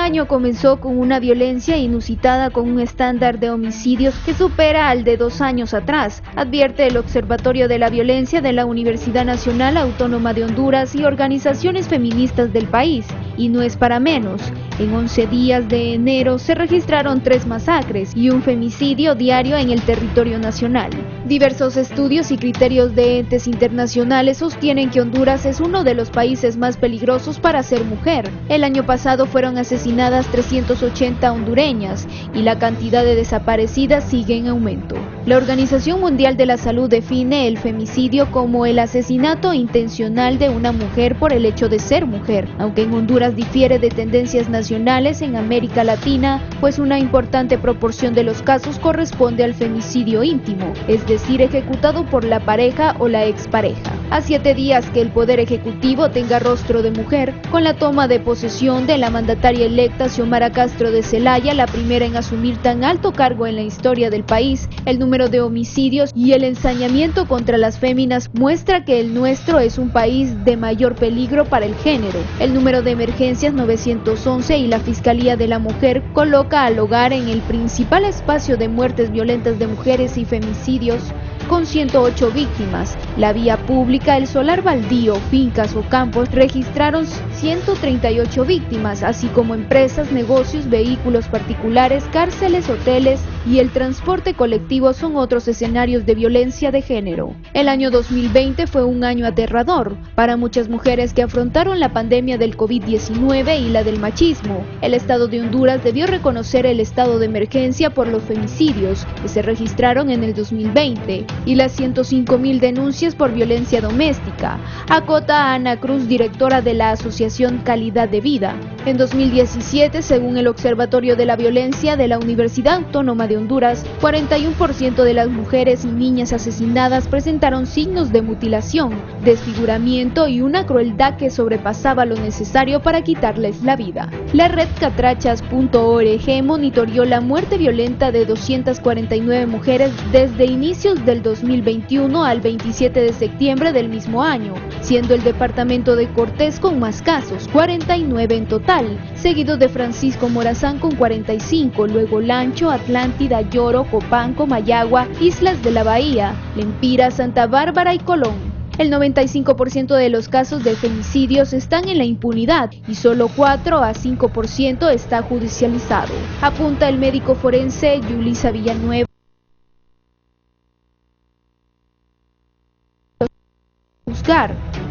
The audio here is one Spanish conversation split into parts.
año comenzó con una violencia inusitada con un estándar de homicidios que supera al de 2 años atrás, advierte el Observatorio de la Violencia de la Universidad Nacional Autónoma de Honduras y organizaciones feministas del país. Y no es para menos. En 11 días de enero se registraron 3 masacres y un femicidio diario en el territorio nacional. Diversos estudios y criterios de entes internacionales sostienen que Honduras es uno de los países más peligrosos para ser mujer. El año pasado fueron asesinadas 380 hondureñas y la cantidad de desaparecidas sigue en aumento. La Organización Mundial de la Salud define el femicidio como el asesinato intencional de una mujer por el hecho de ser mujer, aunque en Honduras difiere de tendencias nacionales en América Latina, pues una importante proporción de los casos corresponde al femicidio íntimo, es decir, ejecutado por la pareja o la expareja. A 7 días que el Poder Ejecutivo tenga rostro de mujer, con la toma de posesión de la mandataria electa Xiomara Castro de Celaya, la primera en asumir tan alto cargo en la historia del país, el número de homicidios y el ensañamiento contra las féminas muestra que el nuestro es un país de mayor peligro para el género. El número de emergencias 911 y la Fiscalía de la Mujer coloca al hogar en el principal espacio de muertes violentas de mujeres y femicidios, con 108 víctimas. La vía pública, el solar baldío, fincas o campos registraron 138 víctimas, así como empresas, negocios, vehículos particulares, cárceles, hoteles y el transporte colectivo son otros escenarios de violencia de género. El año 2020 fue un año aterrador para muchas mujeres que afrontaron la pandemia del COVID-19 y la del machismo. El Estado de Honduras debió reconocer el estado de emergencia por los femicidios que se registraron en el 2020 y las 105.000 denuncias por violencia doméstica, acota Ana Cruz, directora de la Asociación Calidad de Vida. En 2017, según el Observatorio de la Violencia de la Universidad Autónoma de Honduras, 41% de las mujeres y niñas asesinadas presentaron signos de mutilación, desfiguramiento y una crueldad que sobrepasaba lo necesario para quitarles la vida. La red catrachas.org monitoreó la muerte violenta de 249 mujeres desde inicios del 2021 al 27 de septiembre del mismo año, siendo el departamento de Cortés con más casos, 49 en total, seguido de Francisco Morazán con 45, luego Lancho, Atlántida, Lloro, Copanco, Mayagua, Islas de la Bahía, Lempira, Santa Bárbara y Colón. El 95% de los casos de femicidios están en la impunidad y solo 4 a 5% está judicializado, apunta el médico forense Yulisa Villanueva.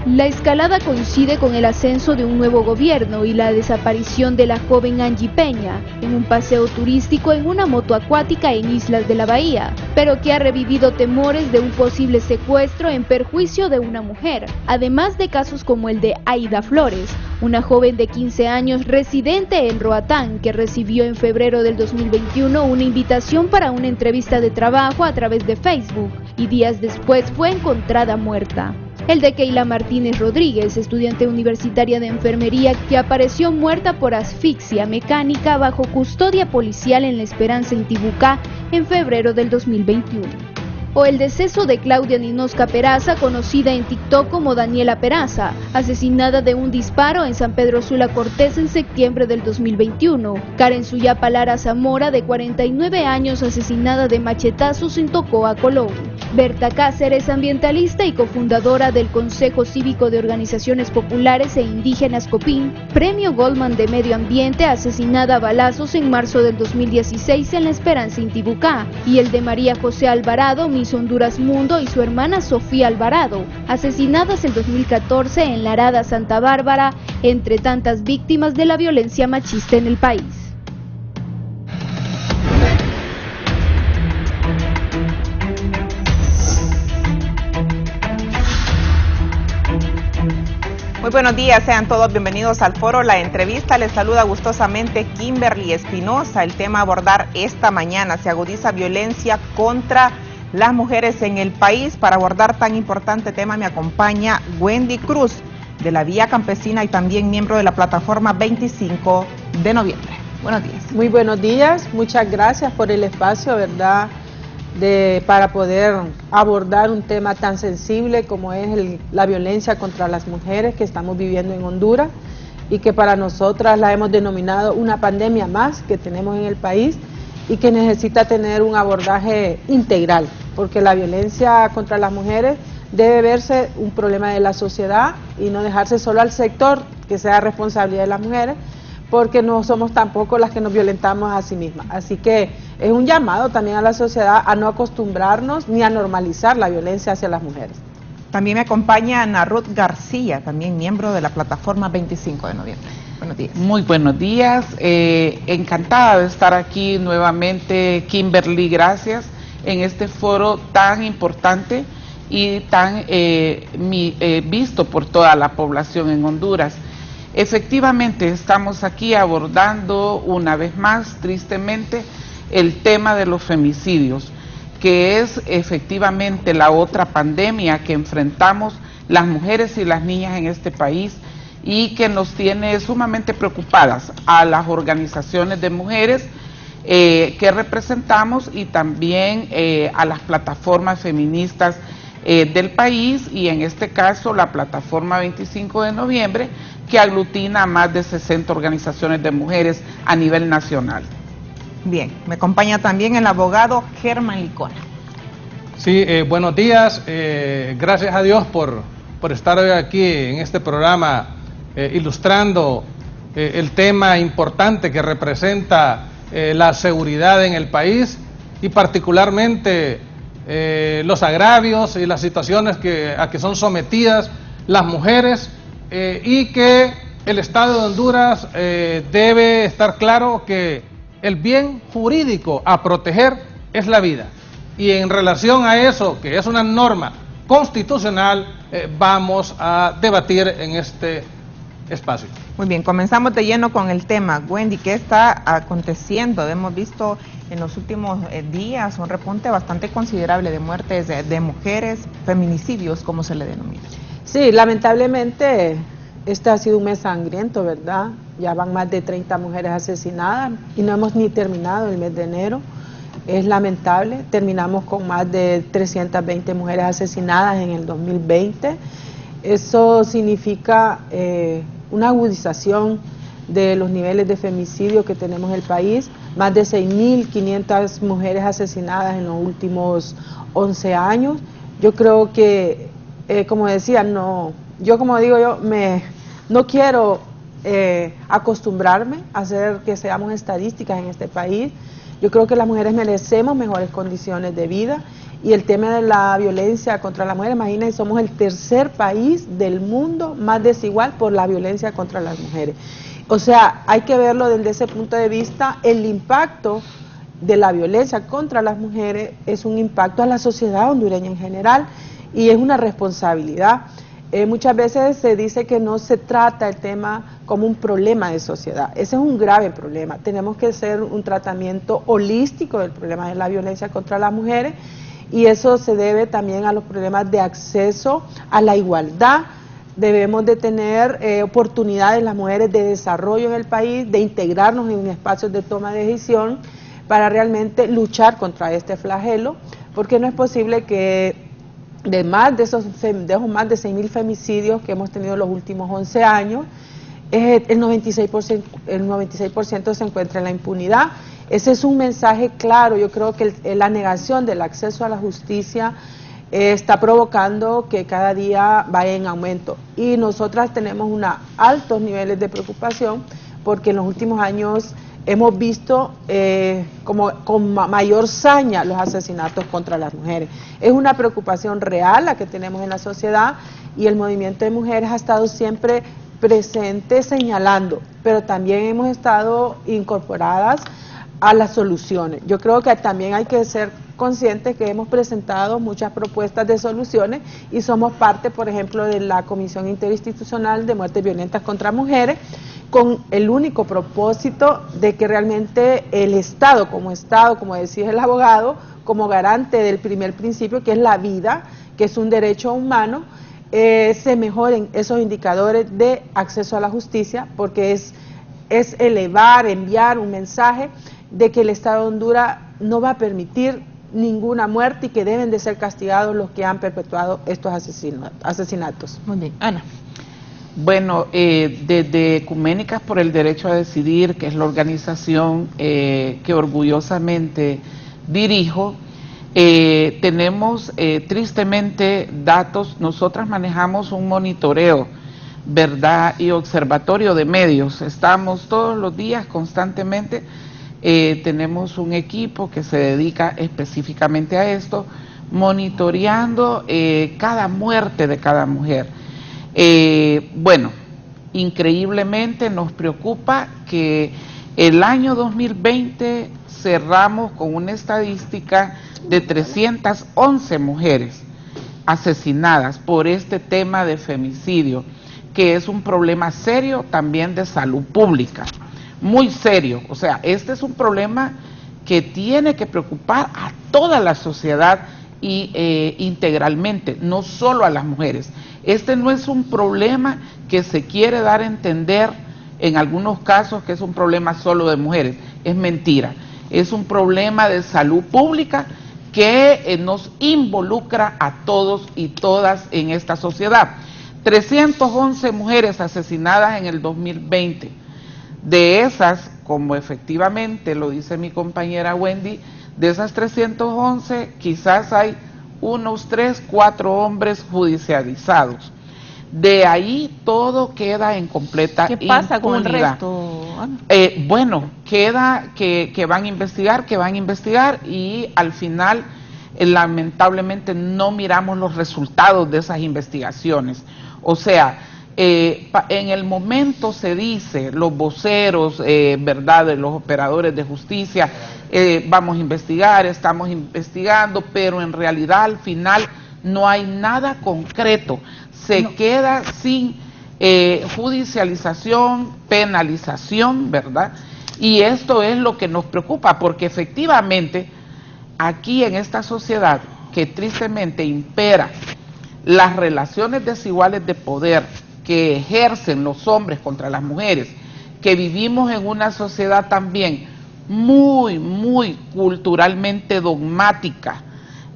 La escalada coincide con el ascenso de un nuevo gobierno y la desaparición de la joven Angie Peña en un paseo turístico en una moto acuática en Islas de la Bahía, pero que ha revivido temores de un posible secuestro en perjuicio de una mujer, además de casos como el de Aida Flores, una joven de 15 años residente en Roatán que recibió en febrero del 2021 una invitación para una entrevista de trabajo a través de Facebook y días después fue encontrada muerta. El de Keila Martínez Rodríguez, estudiante universitaria de enfermería que apareció muerta por asfixia mecánica bajo custodia policial en La Esperanza, Intibucá, en febrero del 2021. O el deceso de Claudia Ninosca Peraza, conocida en TikTok como Daniela Peraza, asesinada de un disparo en San Pedro Sula Cortés en septiembre del 2021. Karen Suyapa Lara Zamora, de 49 años, asesinada de machetazos en Tocoa, Colón. Berta Cáceres, ambientalista y cofundadora del Consejo Cívico de Organizaciones Populares e Indígenas COPIN, Premio Goldman de Medio Ambiente, asesinada a balazos en marzo del 2016 en La Esperanza, Intibucá. Y el de María José Alvarado, Miss Honduras Mundo, y su hermana Sofía Alvarado, asesinadas en 2014 en La Arada, Santa Bárbara, entre tantas víctimas de la violencia machista en el país. Muy buenos días, sean todos bienvenidos al foro La Entrevista. Les saluda gustosamente Kimberly Espinosa. El tema a abordar esta mañana: se agudiza violencia contra las mujeres en el país. Para abordar tan importante tema me acompaña Wendy Cruz, de la Vía Campesina y también miembro de la plataforma 25 de noviembre. Buenos días. Muy buenos días, muchas gracias por el espacio, ¿verdad?, para poder abordar un tema tan sensible como es la violencia contra las mujeres que estamos viviendo en Honduras. y que para nosotras la hemos denominado una pandemia más que tenemos en el país y que necesita tener un abordaje integral, porque la violencia contra las mujeres debe verse un problema de la sociedad y no dejarse solo al sector que sea responsabilidad de las mujeres, porque no somos tampoco las que nos violentamos a sí mismas. Así que es un llamado también a la sociedad a no acostumbrarnos ni a normalizar la violencia hacia las mujeres. También me acompaña Ana Ruth García, también miembro de la plataforma 25 de noviembre. Buenos días. Muy buenos días, encantada de estar aquí nuevamente, Kimberly, gracias, en este foro tan importante y tan visto por toda la población en Honduras. Efectivamente, estamos aquí abordando una vez más, tristemente, el tema de los femicidios, que es efectivamente la otra pandemia que enfrentamos las mujeres y las niñas en este país y que nos tiene sumamente preocupadas a las organizaciones de mujeres que representamos y también a las plataformas feministas del país, y en este caso la plataforma 25 de noviembre, que aglutina a más de 60 organizaciones de mujeres a nivel nacional. Bien, me acompaña también el abogado Germán Licona. Sí, buenos días, gracias a Dios por estar hoy aquí en este programa ilustrando el tema importante que representa la seguridad en el país y particularmente los agravios y las situaciones a que son sometidas las mujeres y que el Estado de Honduras debe estar claro que el bien jurídico a proteger es la vida. Y en relación a eso, que es una norma constitucional, vamos a debatir en este espacio. Muy bien, comenzamos de lleno con el tema. Wendy, ¿qué está aconteciendo? Hemos visto en los últimos días un repunte bastante considerable de muertes de mujeres, feminicidios, como se le denomina. Sí, lamentablemente este ha sido un mes sangriento, ¿verdad? Ya van más de 30 mujeres asesinadas y no hemos ni terminado el mes de enero. Es lamentable, terminamos con más de 320 mujeres asesinadas en el 2020. Eso significa una agudización de los niveles de femicidio que tenemos en el país, más de 6.500 mujeres asesinadas en los últimos 11 años. Yo creo que, como decía, no quiero acostumbrarme a hacer que seamos estadísticas en este país. Yo creo que las mujeres merecemos mejores condiciones de vida, y el tema de la violencia contra la mujer, imagínense, somos el tercer país del mundo más desigual por la violencia contra las mujeres. O sea, hay que verlo desde ese punto de vista. El impacto de la violencia contra las mujeres es un impacto a la sociedad hondureña en general y es una responsabilidad. Muchas veces se dice que no se trata el tema como un problema de sociedad. Ese es un grave problema. Tenemos que hacer un tratamiento holístico del problema de la violencia contra las mujeres, y eso se debe también a los problemas de acceso a la igualdad. Debemos de tener oportunidades las mujeres de desarrollo en el país, de integrarnos en espacios de toma de decisión para realmente luchar contra este flagelo, porque no es posible que de más de 6.000 femicidios que hemos tenido en los últimos 11 años, el 96% se encuentra en la impunidad. Ese es un mensaje claro. Yo creo que la negación del acceso a la justicia está provocando que cada día vaya en aumento, y nosotras tenemos altos niveles de preocupación porque en los últimos años hemos visto como con mayor saña los asesinatos contra las mujeres. Es una preocupación real la que tenemos en la sociedad, y el movimiento de mujeres ha estado siempre presente señalando, pero también hemos estado incorporadas a las soluciones. Yo creo que también hay que ser conscientes que hemos presentado muchas propuestas de soluciones y somos parte, por ejemplo, de la Comisión Interinstitucional de Muertes Violentas contra Mujeres, con el único propósito de que realmente el Estado, como decía el abogado, como garante del primer principio, que es la vida, que es un derecho humano, se mejoren esos indicadores de acceso a la justicia, porque es enviar un mensaje de que el Estado de Honduras no va a permitir ninguna muerte y que deben de ser castigados los que han perpetuado estos asesinatos. Muy bien, Ana. Bueno, desde Ecuménicas por el Derecho a Decidir, que es la organización que orgullosamente dirijo, tenemos tristemente datos. Nosotras manejamos un monitoreo, ¿verdad?, y observatorio de medios. Estamos todos los días constantemente, tenemos un equipo que se dedica específicamente a esto, monitoreando cada muerte de cada mujer. Bueno, increíblemente nos preocupa que el año 2020 cerramos con una estadística de 311 mujeres asesinadas por este tema de femicidio, que es un problema serio también de salud pública, muy serio. O sea, este es un problema que tiene que preocupar a toda la sociedad y integralmente, no solo a las mujeres. Este no es un problema que se quiere dar a entender en algunos casos que es un problema solo de mujeres. Es mentira. Es un problema de salud pública que nos involucra a todos y todas en esta sociedad. 311 mujeres asesinadas en el 2020. De esas, como efectivamente lo dice mi compañera Wendy, de esas 311 quizás hay unos 3, 4 hombres judicializados. De ahí todo queda en completa impunidad. ¿Qué pasa con el resto, Ana? Bueno, queda que van a investigar y al final lamentablemente no miramos los resultados de esas investigaciones. O sea, en el momento se dice, los voceros, ¿verdad?, de los operadores de justicia, vamos a investigar, estamos investigando, pero en realidad al final no hay nada concreto. Se queda sin judicialización, penalización, ¿verdad? Y esto es lo que nos preocupa, porque efectivamente aquí en esta sociedad que tristemente impera las relaciones desiguales de poder que ejercen los hombres contra las mujeres, que vivimos en una sociedad también muy culturalmente dogmática,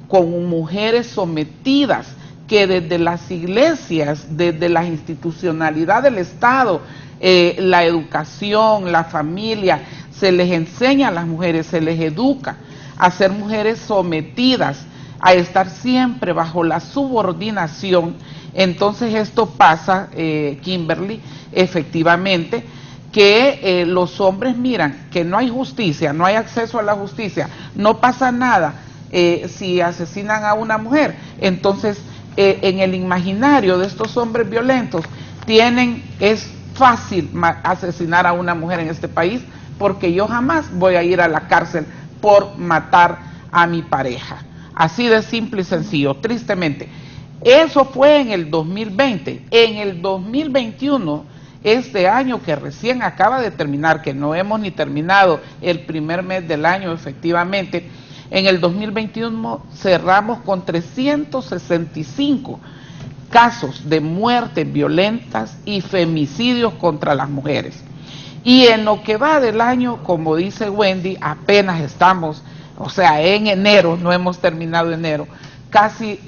con mujeres sometidas, que desde las iglesias, desde la institucionalidad del Estado, la educación, la familia, se les enseña a las mujeres, se les educa a ser mujeres sometidas, a estar siempre bajo la subordinación. Entonces esto pasa, Kimberly, efectivamente, que los hombres miran que no hay justicia, no hay acceso a la justicia, no pasa nada si asesinan a una mujer. Entonces, en el imaginario de estos hombres violentos, es fácil asesinar a una mujer en este país, porque yo jamás voy a ir a la cárcel por matar a mi pareja. Así de simple y sencillo, tristemente. Eso fue en el 2020. En el 2021, este año que recién acaba de terminar, que no hemos ni terminado el primer mes del año efectivamente, en el 2021 cerramos con 365 casos de muertes violentas y femicidios contra las mujeres. Y en lo que va del año, como dice Wendy, apenas estamos, o sea, en enero, no hemos terminado enero, casi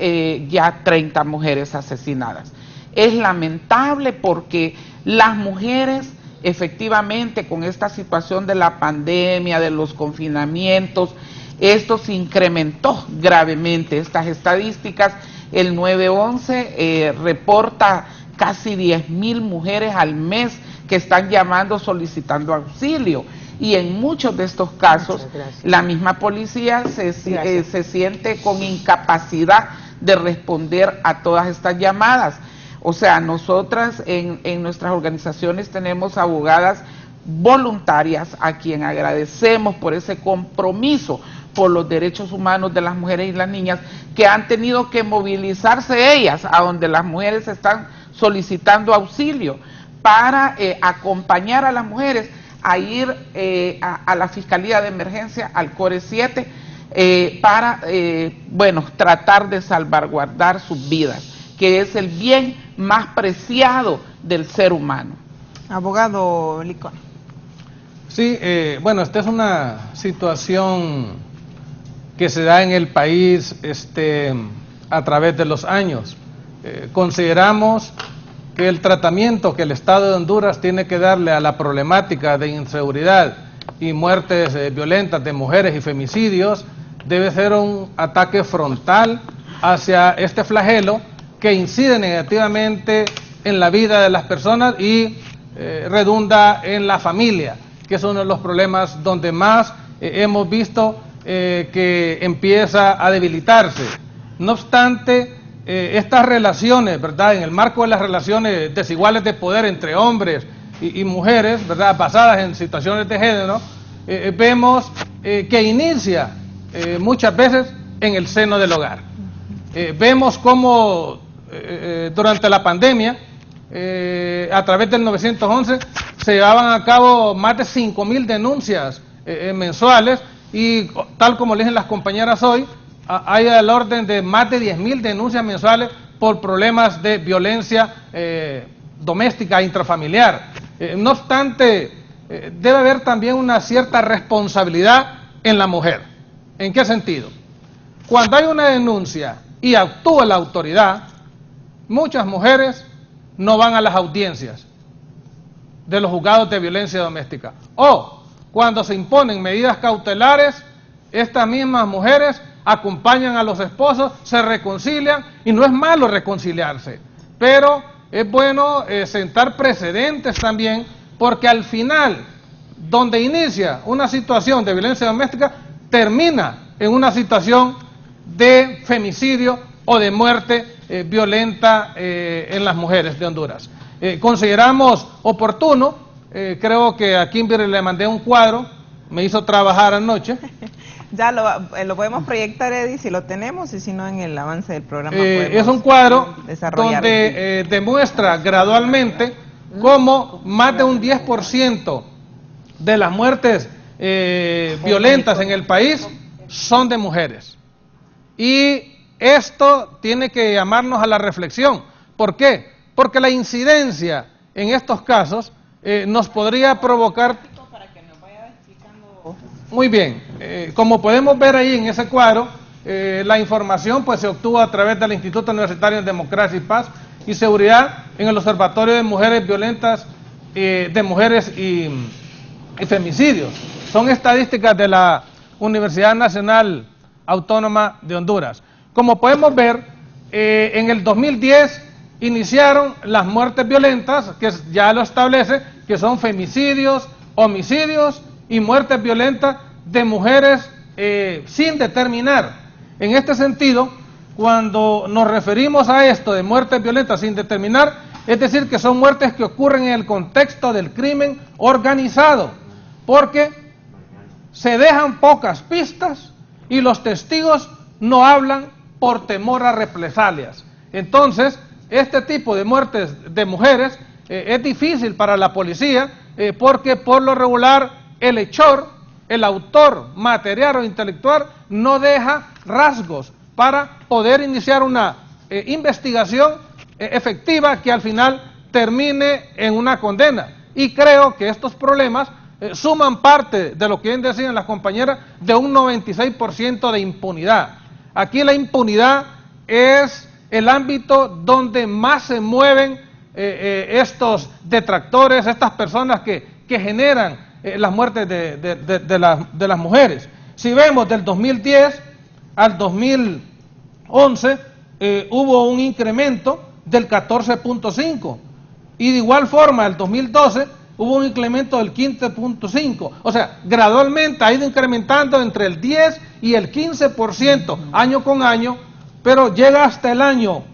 ya 30 mujeres asesinadas. Es lamentable porque las mujeres, efectivamente, con esta situación de la pandemia, de los confinamientos, esto se incrementó gravemente. Estas estadísticas, el 911 reporta casi 10,000 mujeres al mes que están llamando solicitando auxilio. Y en muchos de estos casos, la misma policía se siente con incapacidad de responder a todas estas llamadas. O sea, nosotras en nuestras organizaciones tenemos abogadas voluntarias a quien agradecemos por ese compromiso por los derechos humanos de las mujeres y las niñas, que han tenido que movilizarse ellas a donde las mujeres están solicitando auxilio para acompañar a las mujeres a ir a la Fiscalía de Emergencia, al CORE 7, para, bueno, tratar de salvaguardar sus vidas, que es el bien más preciado del ser humano. Abogado Licón. Sí, bueno, esta es una situación que se da en el país a través de los años. Consideramos que el tratamiento que el Estado de Honduras tiene que darle a la problemática de inseguridad y muertes violentas de mujeres y femicidios debe ser un ataque frontal hacia este flagelo que incide negativamente en la vida de las personas y redunda en la familia, que es uno de los problemas donde más hemos visto que empieza a debilitarse. No obstante, estas relaciones, ¿verdad?, en el marco de las relaciones desiguales de poder entre hombres y mujeres, ¿verdad?, basadas en situaciones de género, vemos que inicia muchas veces en el seno del hogar. Vemos cómo durante la pandemia, a través del 911, se llevaban a cabo más de 5.000 denuncias mensuales y tal como le dicen las compañeras hoy, hay al orden de más de 10.000 denuncias mensuales por problemas de violencia doméstica e intrafamiliar. No obstante, debe haber también una cierta responsabilidad en la mujer. ¿En qué sentido? Cuando hay una denuncia y actúa la autoridad, muchas mujeres no van a las audiencias de los juzgados de violencia doméstica. O cuando se imponen medidas cautelares, estas mismas mujeres acompañan a los esposos, se reconcilian, y no es malo reconciliarse, pero es bueno sentar precedentes también, porque al final, donde inicia una situación de violencia doméstica, termina en una situación de femicidio o de muerte violenta en las mujeres de Honduras. Consideramos oportuno, creo que a Kimberly le mandé un cuadro, me hizo trabajar anoche. Ya lo podemos proyectar, Eddie, si lo tenemos, y si no, en el avance del programa es un cuadro donde demuestra gradualmente cómo más de un 10% de las muertes violentas en el país son de mujeres. Y esto tiene que llamarnos a la reflexión. ¿Por qué? Porque la incidencia en estos casos nos podría provocar... Muy bien, como podemos ver ahí en ese cuadro, la información pues se obtuvo a través del Instituto Universitario de Democracia y Paz y Seguridad en el Observatorio de Mujeres Violentas, de Mujeres y Femicidios. Son estadísticas de la Universidad Nacional Autónoma de Honduras. Como podemos ver, en el 2010 iniciaron las muertes violentas, que ya lo establece, que son femicidios, homicidios y muertes violentas de mujeres sin determinar. En este sentido, cuando nos referimos a esto de muertes violentas sin determinar, es decir, que son muertes que ocurren en el contexto del crimen organizado, porque se dejan pocas pistas y los testigos no hablan por temor a represalias. Entonces, este tipo de muertes de mujeres es difícil para la policía porque por lo regular el hechor, el autor material o intelectual, no deja rasgos para poder iniciar una investigación efectiva que al final termine en una condena. Y creo que estos problemas suman parte de lo que bien decían las compañeras, de un 96% de impunidad. Aquí la impunidad es el ámbito donde más se mueven estos detractores, estas personas que generan las muertes de las mujeres. Si vemos del 2010 al 2011, hubo un incremento del 14.5, y de igual forma el 2012 hubo un incremento del 15.5, o sea, gradualmente ha ido incrementando entre el 10 y el 15% año con año, pero llega hasta el año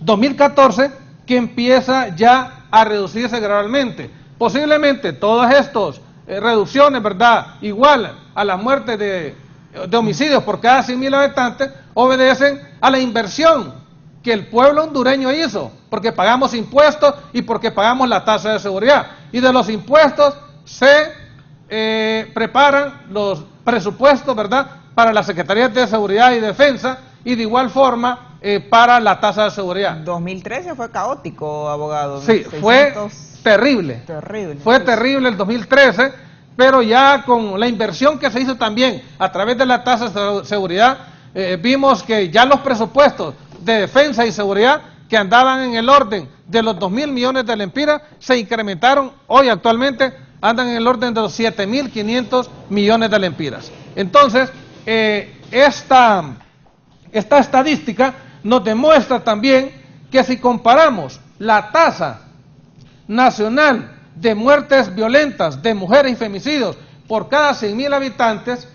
2014 que empieza ya a reducirse gradualmente. Posiblemente todas estas reducciones, ¿verdad?, igual a la muerte de homicidios por cada 100.000 habitantes, obedecen a la inversión que el pueblo hondureño hizo, porque pagamos impuestos y porque pagamos la tasa de seguridad. Y de los impuestos se preparan los presupuestos, ¿verdad?, para las Secretarías de Seguridad y Defensa, y de igual forma para la tasa de seguridad. 2013 fue caótico, abogado. Sí, 600... fue terrible. Fue terrible el 2013, pero ya con la inversión que se hizo también a través de la tasa de seguridad, vimos que ya los presupuestos de defensa y seguridad que andaban en el orden de los 2.000 millones de lempiras, se incrementaron, hoy actualmente andan en el orden de los 7.500 millones de lempiras. Entonces, esta estadística nos demuestra también que si comparamos la tasa nacional de muertes violentas de mujeres y femicidios por cada 100.000 habitantes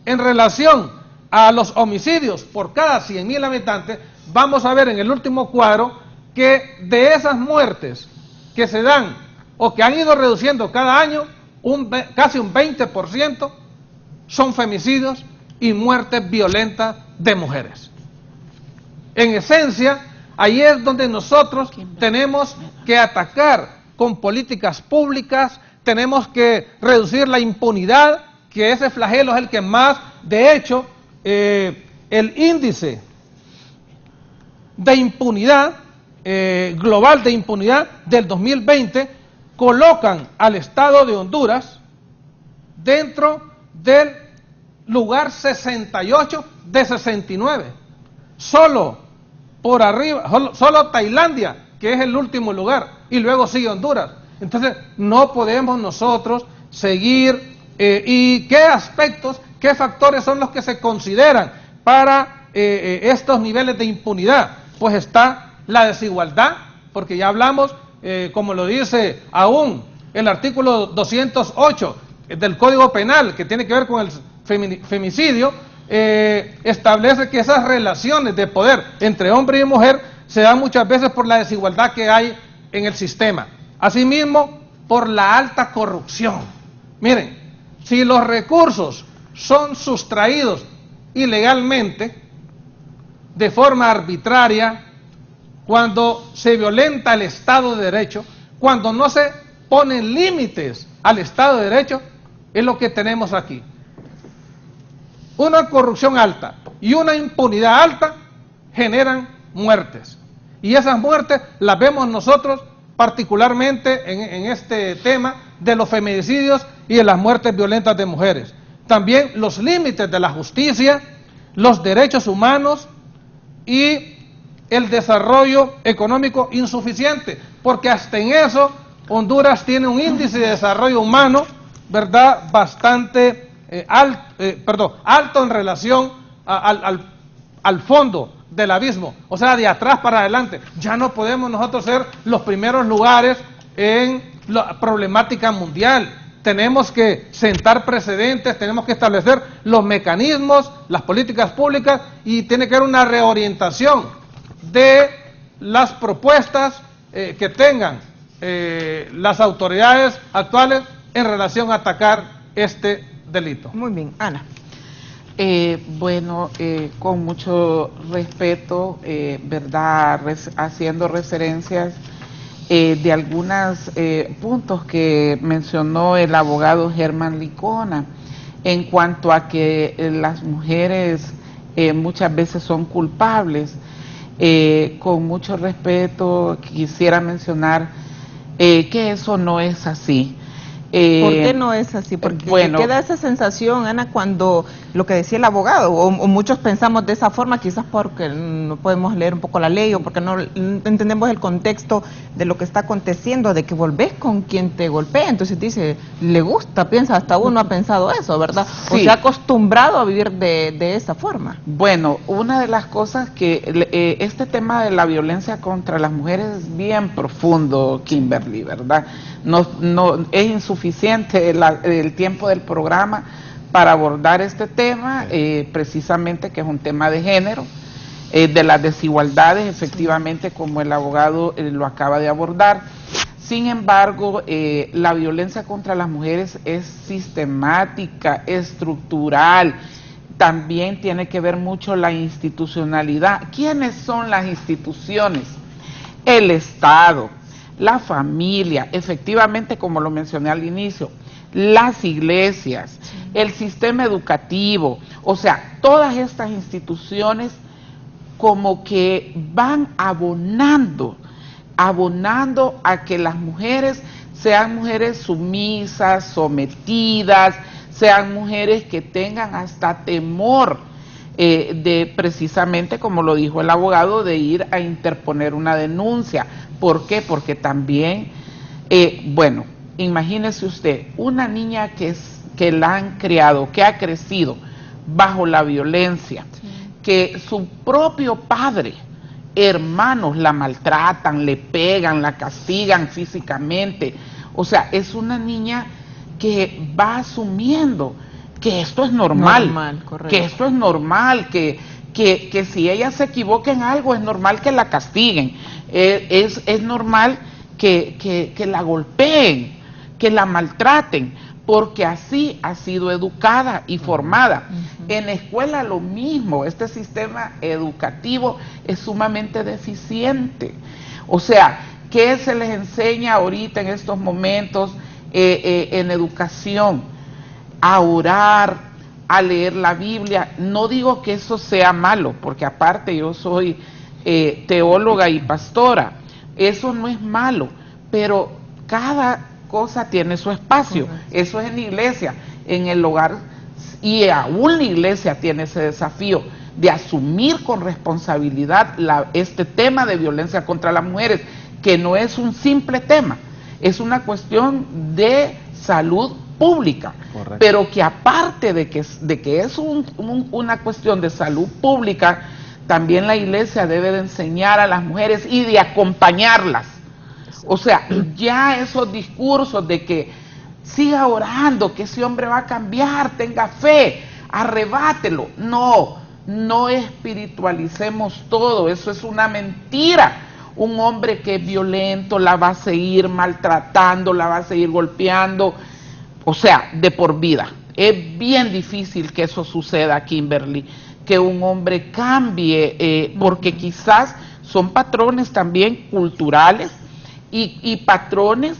en relación a los homicidios por cada 100.000 habitantes, vamos a ver en el último cuadro que de esas muertes que se dan o que han ido reduciendo cada año, casi un 20% son femicidios y muertes violentas de mujeres. En esencia, ahí es donde nosotros tenemos que atacar con políticas públicas, tenemos que reducir la impunidad, que ese flagelo es el que más, de hecho, el índice de impunidad, global de impunidad del 2020, colocan al Estado de Honduras dentro del lugar 68 de 69. Solo por arriba, solo Tailandia, que es el último lugar, y luego sigue Honduras. Entonces, no podemos nosotros seguir, y qué aspectos, qué factores son los que se consideran para estos niveles de impunidad. Pues está la desigualdad, porque ya hablamos, como lo dice aún el artículo 208 del Código Penal, que tiene que ver con el femicidio, establece que esas relaciones de poder entre hombre y mujer se dan muchas veces por la desigualdad que hay en el sistema. Asimismo, por la alta corrupción. Miren, si los recursos son sustraídos ilegalmente, de forma arbitraria, cuando se violenta el Estado de Derecho, cuando no se ponen límites al Estado de Derecho, es lo que tenemos aquí. Una corrupción alta y una impunidad alta generan muertes. Y esas muertes las vemos nosotros particularmente en este tema de los feminicidios y de las muertes violentas de mujeres. También los límites de la justicia, los derechos humanos y el desarrollo económico insuficiente, porque hasta en eso Honduras tiene un índice de desarrollo humano, ¿verdad?, bastante alto en relación al fondo del abismo, o sea, de atrás para adelante. Ya no podemos nosotros ser los primeros lugares en la problemática mundial. Tenemos que sentar precedentes, tenemos que establecer los mecanismos, las políticas públicas, y tiene que haber una reorientación de las propuestas que tengan las autoridades actuales en relación a atacar este delito. Muy bien, Ana. Con mucho respeto, ¿verdad?, haciendo referencias de algunos puntos que mencionó el abogado Germán Licona, en cuanto a que las mujeres muchas veces son culpables. Con mucho respeto quisiera mencionar que eso no es así. ¿Por qué no es así? Porque queda esa sensación, Ana, cuando lo que decía el abogado, o muchos pensamos de esa forma, quizás porque no podemos leer un poco la ley o porque no entendemos el contexto de lo que está aconteciendo, de que volvés con quien te golpea. Entonces dice, le gusta, piensa, hasta uno ha pensado eso, ¿verdad? Sí. O se ha acostumbrado a vivir de esa forma. Bueno, una de las cosas que este tema de la violencia contra las mujeres es bien profundo, Kimberly, ¿verdad? No es insuficiente el tiempo del programa para abordar este tema, precisamente que es un tema de género, de las desigualdades, efectivamente, como el abogado lo acaba de abordar. Sin embargo, la violencia contra las mujeres es sistemática, estructural, también tiene que ver mucho la institucionalidad. ¿Quiénes son las instituciones? El Estado, la familia, efectivamente, como lo mencioné al inicio, las iglesias, el sistema educativo, o sea, todas estas instituciones como que van abonando a que las mujeres sean mujeres sumisas, sometidas, sean mujeres que tengan hasta temor de precisamente, como lo dijo el abogado, de ir a interponer una denuncia. ¿Por qué? Porque también, bueno, imagínese usted, una niña que la han criado, que ha crecido bajo la violencia, que su propio padre, hermanos la maltratan, le pegan, la castigan físicamente. O sea, es una niña que va asumiendo que esto es normal, que esto es normal, que si ella se equivoca en algo es normal que la castiguen, es normal que la golpeen, que la maltraten, porque así ha sido educada y formada. En la escuela lo mismo, este sistema educativo es sumamente deficiente. O sea, ¿qué se les enseña ahorita en estos momentos en educación? A orar, a leer la Biblia. No digo que eso sea malo, porque aparte yo soy teóloga y pastora, eso no es malo, pero cada cosa tiene su espacio. Eso es en la iglesia, en el hogar, y aún la iglesia tiene ese desafío de asumir con responsabilidad este tema de violencia contra las mujeres, que no es un simple tema, es una cuestión de salud pública. Correcto. Pero que aparte de que es una cuestión de salud pública, también la iglesia debe de enseñar a las mujeres y de acompañarlas. O sea, ya esos discursos de que siga orando, que ese hombre va a cambiar, tenga fe, arrebátelo. No espiritualicemos todo, eso es una mentira. Un hombre que es violento la va a seguir maltratando, la va a seguir golpeando, o sea, de por vida. Es bien difícil que eso suceda, Kimberly, que un hombre cambie, porque quizás son patrones también culturales y patrones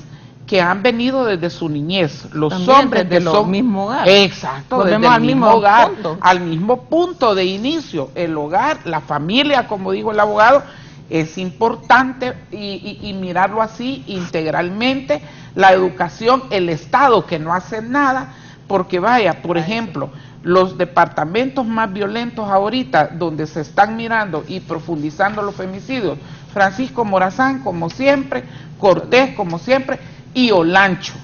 que han venido desde su niñez. Los también hombres desde el mismo hogar. Exacto, desde el mismo hogar, al mismo punto de inicio. El hogar, la familia, como dijo el abogado, es importante y mirarlo así integralmente. La educación, el Estado que no hace nada, porque vaya, por ejemplo, los departamentos más violentos ahorita, donde se están mirando y profundizando los femicidios, Francisco Morazán, como siempre, Cortés, como siempre, y Olancho.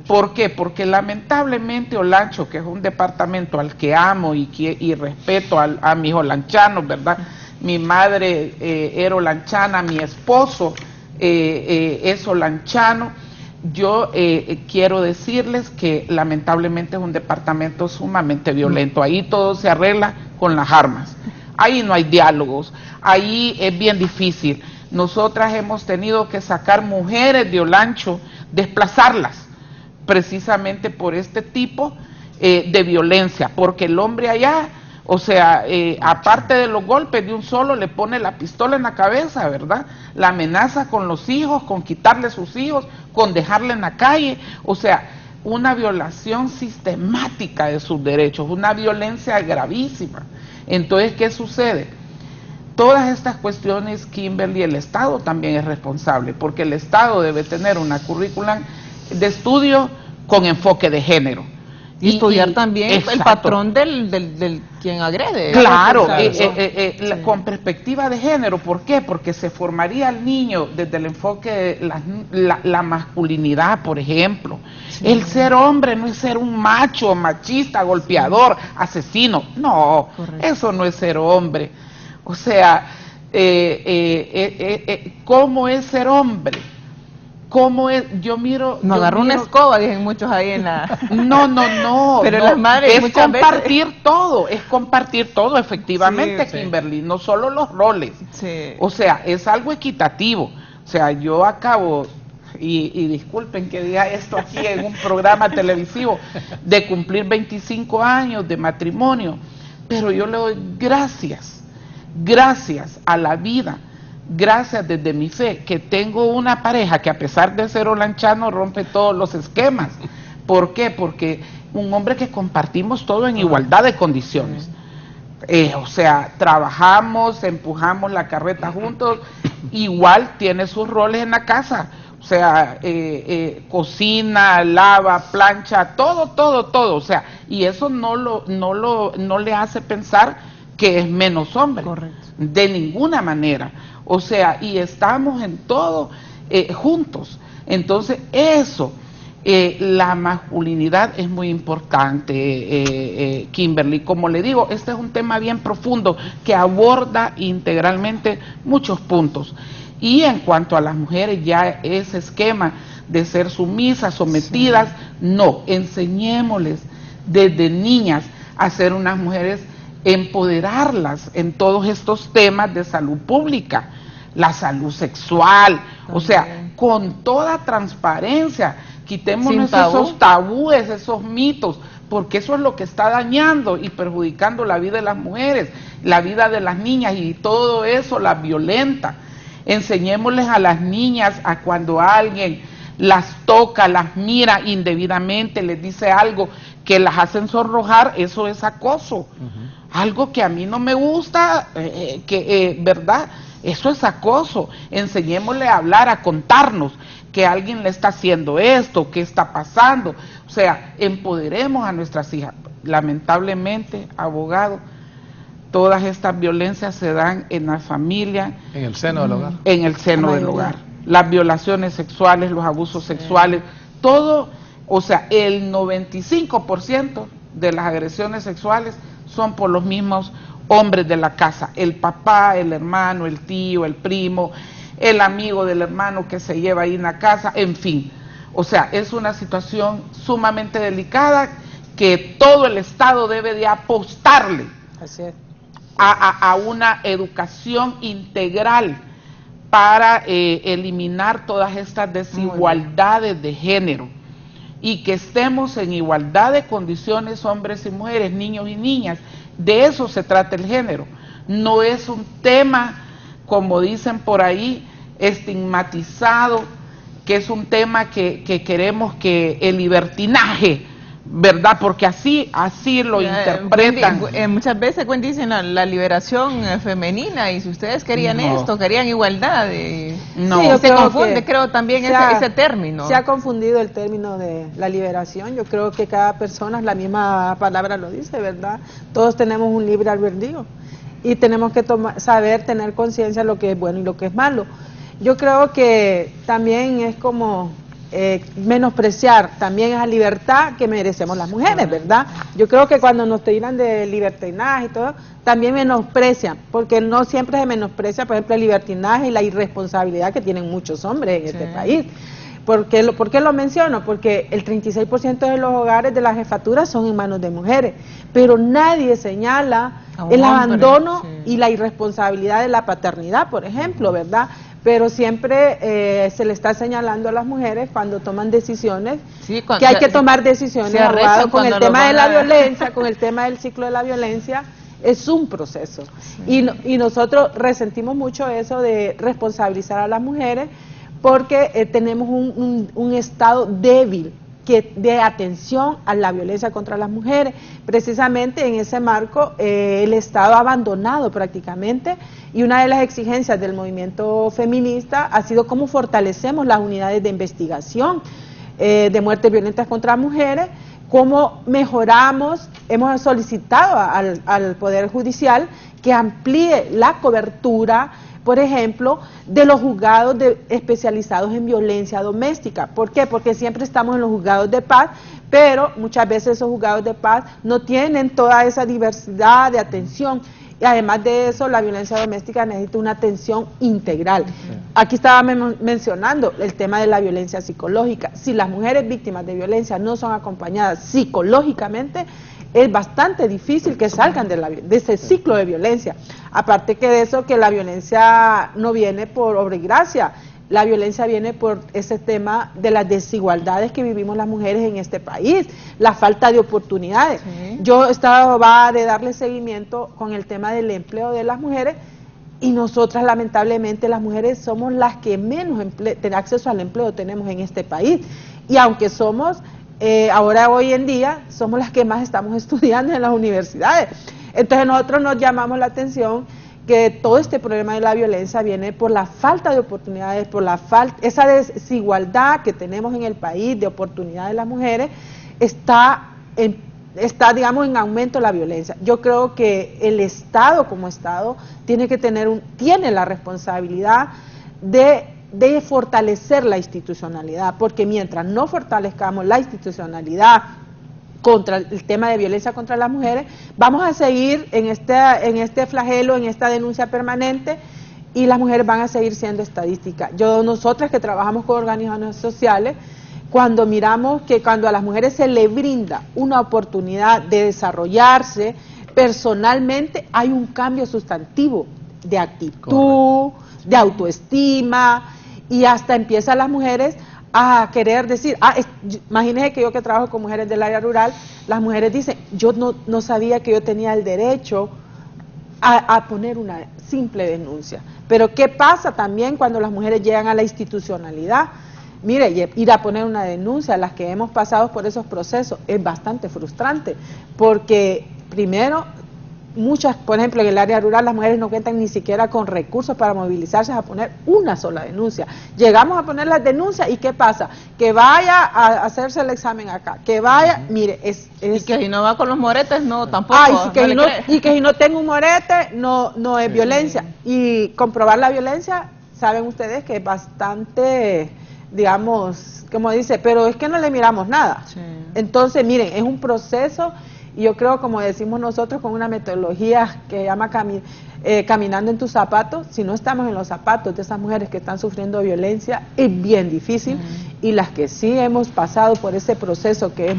¿Por qué? Porque lamentablemente Olancho, que es un departamento al que amo y respeto a mis olanchanos, ¿verdad? Mi madre era olanchana, mi esposo es olanchano. Yo quiero decirles que lamentablemente es un departamento sumamente violento. Ahí todo se arregla con las armas. Ahí no hay diálogos. Ahí es bien difícil. Nosotras hemos tenido que sacar mujeres de Olancho, desplazarlas, precisamente por este tipo de violencia, porque el hombre allá, o sea, aparte de los golpes de un solo, le pone la pistola en la cabeza, ¿verdad? La amenaza con los hijos, con quitarle sus hijos, con dejarle en la calle, o sea, una violación sistemática de sus derechos, una violencia gravísima. Entonces, ¿qué sucede? Todas estas cuestiones, Kimberly, el Estado también es responsable, porque el Estado debe tener una currícula de estudio con enfoque de género. Y estudiar también exacto, el patrón del quien agrede. Claro, con perspectiva de género. ¿Por qué? Porque se formaría al niño desde el enfoque de la masculinidad, por ejemplo. Sí. El ser hombre no es ser un macho, machista, golpeador, asesino. No, correcto, eso no es ser hombre. O sea, ¿cómo es ser hombre? ¿Cómo es? Yo miro... No agarró una escoba, dicen muchos ahí en la... No. Pero las madres es compartir todo, es compartir todo, efectivamente, sí, Kimberly, no solo los roles. Sí. O sea, es algo equitativo. O sea, yo acabo, y disculpen que diga esto aquí en un programa televisivo, de cumplir 25 años de matrimonio, pero yo le doy gracias a la vida, gracias desde mi fe, que tengo una pareja que a pesar de ser olanchano rompe todos los esquemas. ¿Por qué? Porque un hombre que compartimos todo en igualdad de condiciones. O sea, trabajamos, empujamos la carreta juntos, igual tiene sus roles en la casa. O sea, cocina, lava, plancha, todo. O sea, y eso no le hace pensar que es menos hombre. Correcto. De ninguna manera. O sea, y estamos en todo juntos. Entonces, eso, la masculinidad es muy importante, Kimberly. Como le digo, este es un tema bien profundo que aborda integralmente muchos puntos. Y en cuanto a las mujeres, ya ese esquema de ser sumisas, sometidas, no, enseñémosles desde niñas a ser unas mujeres, empoderarlas en todos estos temas de salud pública, la salud sexual, o sea, con toda transparencia, quitémonos esos tabúes, esos mitos, porque eso es lo que está dañando y perjudicando la vida de las mujeres, la vida de las niñas, y todo eso las violenta. Enseñémosles a las niñas a cuando alguien las toca, las mira indebidamente, les dice algo que las hacen sonrojar, eso es acoso. Algo que a mí no me gusta, ¿verdad? Eso es acoso. Enseñémosle a hablar, a contarnos que alguien le está haciendo esto, qué está pasando. O sea, empoderemos a nuestras hijas. Lamentablemente, abogado, todas estas violencias se dan en la familia. En el seno del hogar. En el seno del hogar. Las violaciones sexuales, los abusos sexuales, todo, o sea, el 95% de las agresiones sexuales son por los mismos hombres de la casa, el papá, el hermano, el tío, el primo, el amigo del hermano que se lleva ahí en la casa, en fin. O sea, es una situación sumamente delicada que todo el Estado debe de apostarle a una educación integral para eliminar todas estas desigualdades de género y que estemos en igualdad de condiciones hombres y mujeres, niños y niñas. De eso se trata el género. No es un tema, como dicen por ahí, estigmatizado, que es un tema que queremos que el libertinaje, ¿verdad? Porque así lo interpretan. Muchas veces dicen la liberación femenina, y si ustedes querían esto, querían igualdad. No, sí, se confunde, creo, también ese término. Se ha confundido el término de la liberación. Yo creo que cada persona, la misma palabra lo dice, ¿verdad? Todos tenemos un libre albedrío y tenemos que saber tener conciencia de lo que es bueno y lo que es malo. Yo creo que también es como menospreciar también esa libertad que merecemos las mujeres, ¿verdad? Yo creo que cuando nos tiran de libertinaje y todo, también menosprecian, porque no siempre se menosprecia, por ejemplo, el libertinaje y la irresponsabilidad que tienen muchos hombres en este país. ¿Por qué lo menciono? Porque el 36% de los hogares de las jefaturas son en manos de mujeres, pero nadie señala el abandono y la irresponsabilidad de la paternidad, por ejemplo, ¿verdad? Pero siempre se le está señalando a las mujeres cuando toman decisiones, que hay que tomar decisiones, abogado, con el tema de la violencia, con el tema del ciclo de la violencia, es un proceso. Y nosotros resentimos mucho eso de responsabilizar a las mujeres, porque tenemos un estado débil de atención a la violencia contra las mujeres. Precisamente en ese marco el Estado ha abandonado prácticamente, y una de las exigencias del movimiento feminista ha sido cómo fortalecemos las unidades de investigación de muertes violentas contra mujeres, cómo mejoramos, hemos solicitado al Poder Judicial que amplíe la cobertura, por ejemplo, de los juzgados especializados en violencia doméstica. ¿Por qué? Porque siempre estamos en los juzgados de paz, pero muchas veces esos juzgados de paz no tienen toda esa diversidad de atención. Y además de eso, la violencia doméstica necesita una atención integral. Aquí estaba mencionando el tema de la violencia psicológica. Si las mujeres víctimas de violencia no son acompañadas psicológicamente, es bastante difícil que salgan de ese ciclo de violencia. Aparte que de eso, que la violencia no viene por obra y gracia, la violencia viene por ese tema de las desigualdades que vivimos las mujeres en este país, la falta de oportunidades. Yo estaba de darle seguimiento con el tema del empleo de las mujeres, y nosotras lamentablemente las mujeres somos las que menos acceso al empleo tenemos en este país, y aunque somos ahora hoy en día somos las que más estamos estudiando en las universidades. Entonces nosotros nos llamamos la atención que todo este problema de la violencia viene por la falta de oportunidades, por esa desigualdad que tenemos en el país de oportunidades de las mujeres, está está, digamos, en aumento la violencia. Yo creo que el Estado como Estado tiene que tiene la responsabilidad de fortalecer la institucionalidad, porque mientras no fortalezcamos la institucionalidad contra el tema de violencia contra las mujeres, vamos a seguir en este flagelo, en esta denuncia permanente, y las mujeres van a seguir siendo estadísticas. Nosotras que trabajamos con organizaciones sociales, cuando miramos que cuando a las mujeres se les brinda una oportunidad de desarrollarse personalmente, hay un cambio sustantivo de actitud, de autoestima, y hasta empiezan las mujeres a querer decir, imagínense que yo que trabajo con mujeres del área rural, las mujeres dicen, yo no sabía que yo tenía el derecho a poner una simple denuncia. Pero ¿qué pasa también cuando las mujeres llegan a la institucionalidad? Mire, ir a poner una denuncia, las que hemos pasado por esos procesos, es bastante frustrante, porque primero, por ejemplo, en el área rural, las mujeres no cuentan ni siquiera con recursos para movilizarse a poner una sola denuncia. Llegamos a poner las denuncias y ¿qué pasa? Que vaya a hacerse el examen acá, que vaya, mire, y que si no va con los moretes, no, tampoco. Y que si no tengo un morete, no es violencia. Y comprobar la violencia, saben ustedes que es bastante, digamos, como dice, pero es que no le miramos nada. Sí. Entonces, miren, es un proceso. Y yo creo, como decimos nosotros, con una metodología que llama caminando en tus zapatos, si no estamos en los zapatos de esas mujeres que están sufriendo violencia, es bien difícil. Y las que sí hemos pasado por ese proceso que es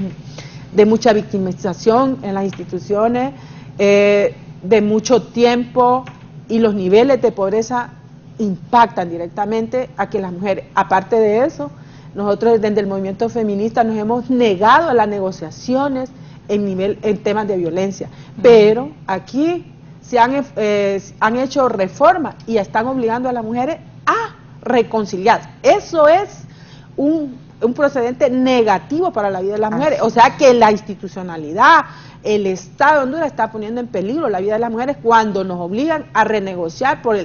de mucha victimización en las instituciones, de mucho tiempo, y los niveles de pobreza impactan directamente a que las mujeres, aparte de eso, nosotros desde el movimiento feminista nos hemos negado a las negociaciones en temas de violencia, pero aquí se han hecho reformas y están obligando a las mujeres a reconciliar. Eso es un procedente negativo para la vida de las mujeres, o sea que la institucionalidad, el Estado de Honduras está poniendo en peligro la vida de las mujeres cuando nos obligan a renegociar por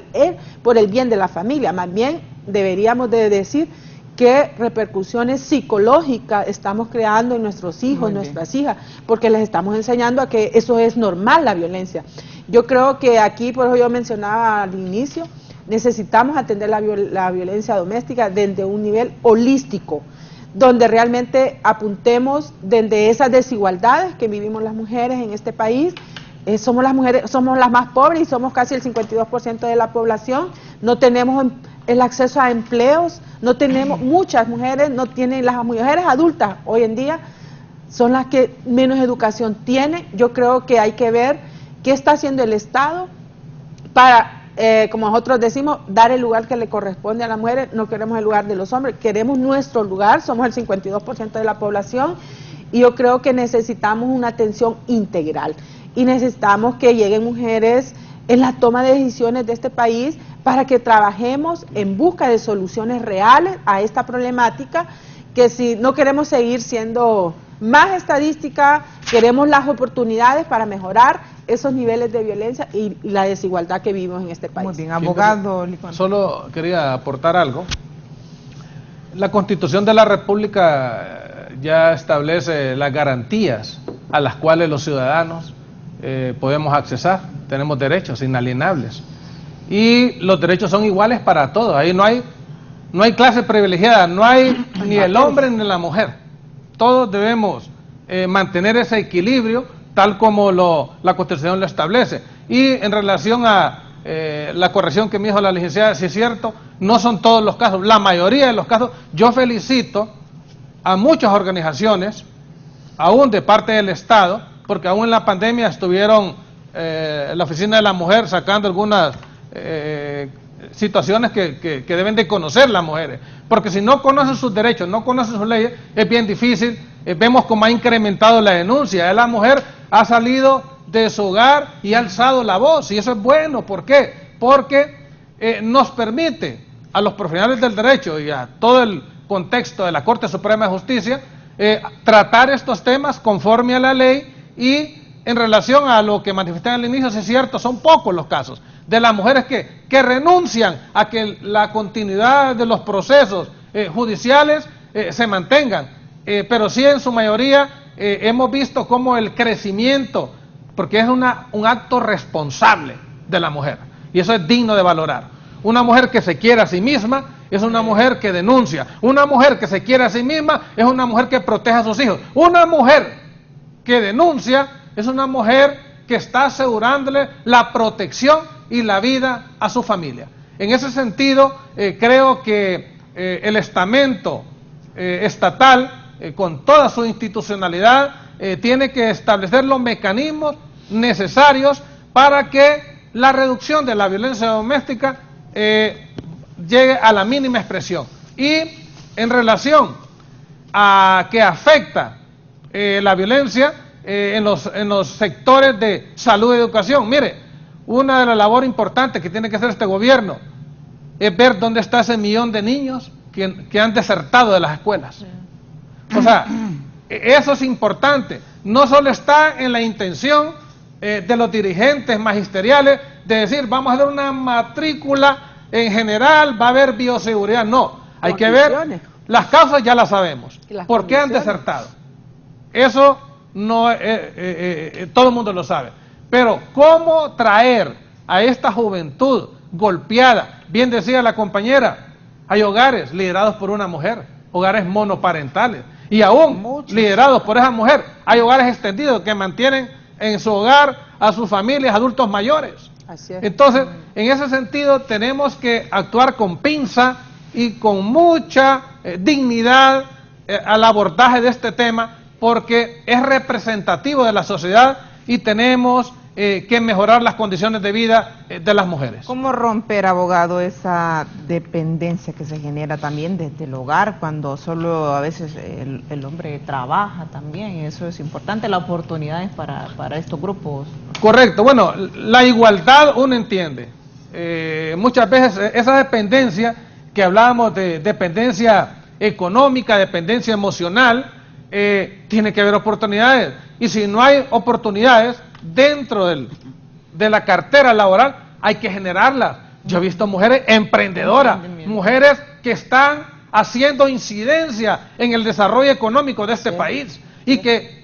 el bien de la familia. Más bien deberíamos de decir qué repercusiones psicológicas estamos creando en nuestros hijos, en nuestras hijas, porque les estamos enseñando a que eso es normal, la violencia. Yo creo que aquí, por eso yo mencionaba al inicio, necesitamos atender la violencia doméstica desde un nivel holístico, donde realmente apuntemos desde esas desigualdades que vivimos las mujeres en este país. Somos las mujeres, somos las más pobres y somos casi el 52% de la población, no tenemos el acceso a empleos, no tenemos, muchas mujeres no tienen, las mujeres adultas hoy en día son las que menos educación tienen. Yo creo que hay que ver qué está haciendo el Estado para, como nosotros decimos, dar el lugar que le corresponde a las mujeres. No queremos el lugar de los hombres, queremos nuestro lugar, somos el 52% de la población, y yo creo que necesitamos una atención integral, y necesitamos que lleguen mujeres en la toma de decisiones de este país para que trabajemos en busca de soluciones reales a esta problemática, que si no queremos seguir siendo más estadística, queremos las oportunidades para mejorar esos niveles de violencia y la desigualdad que vivimos en este país. Muy bien, abogado. Solo quería aportar algo. La Constitución de la República ya establece las garantías a las cuales los ciudadanos podemos accesar. Tenemos derechos inalienables y los derechos son iguales para todos. Ahí no hay clase privilegiada, no hay ni el hombre ni la mujer. Todos debemos mantener ese equilibrio tal como la Constitución lo establece. Y en relación a la corrección que me dijo la licenciada, si es cierto, no son todos los casos, la mayoría de los casos. Yo felicito a muchas organizaciones, aún de parte del Estado, porque aún en la pandemia estuvieron la Oficina de la Mujer sacando algunas situaciones que deben de conocer las mujeres, porque si no conocen sus derechos, no conocen sus leyes, es bien difícil. Vemos cómo ha incrementado la denuncia. La mujer ha salido de su hogar y ha alzado la voz, y eso es bueno. ¿Por qué? Porque nos permite a los profesionales del derecho y a todo el contexto de la Corte Suprema de Justicia tratar estos temas conforme a la ley. Y en relación a lo que manifesté al inicio, si es cierto, son pocos los casos de las mujeres que renuncian a que la continuidad de los procesos judiciales se mantengan, pero sí en su mayoría hemos visto cómo el crecimiento, porque es un acto responsable de la mujer, y eso es digno de valorar. Una mujer que se quiere a sí misma es una mujer que denuncia. Una mujer que se quiere a sí misma es una mujer que protege a sus hijos. Una mujer que denuncia es una mujer que está asegurándole la protección y la vida a su familia. En ese sentido, creo que el estamento estatal, con toda su institucionalidad, tiene que establecer los mecanismos necesarios para que la reducción de la violencia doméstica llegue a la mínima expresión. Y en relación a que afecta la violencia en los sectores de salud y educación, mire, una de las labores importantes que tiene que hacer este gobierno es ver dónde está ese millón de niños que han desertado de las escuelas. O sea, eso es importante. No solo está en la intención de los dirigentes magisteriales de decir, vamos a hacer una matrícula en general, va a haber bioseguridad. No, hay que ver, las causas ya las sabemos. ¿Por qué han desertado? Eso no, todo el mundo lo sabe. Pero ¿cómo traer a esta juventud golpeada? Bien decía la compañera, hay hogares liderados por una mujer, hogares monoparentales, y aún liderados por esa mujer, hay hogares extendidos que mantienen en su hogar a sus familias, adultos mayores. Así es. Entonces, en ese sentido, tenemos que actuar con pinza y con mucha dignidad al abordaje de este tema, porque es representativo de la sociedad y tenemos que mejorar las condiciones de vida de las mujeres. ¿Cómo romper, abogado, esa dependencia que se genera también desde el hogar, cuando solo a veces el hombre trabaja también? Eso es importante, las oportunidades para estos grupos. Correcto, bueno, la igualdad uno entiende. Muchas veces esa dependencia, que hablábamos de dependencia económica, dependencia emocional, tiene que haber oportunidades. Y si no hay oportunidades dentro de la cartera laboral, hay que generarlas. Yo he visto mujeres emprendedoras, mujeres que están haciendo incidencia en el desarrollo económico de este país, y que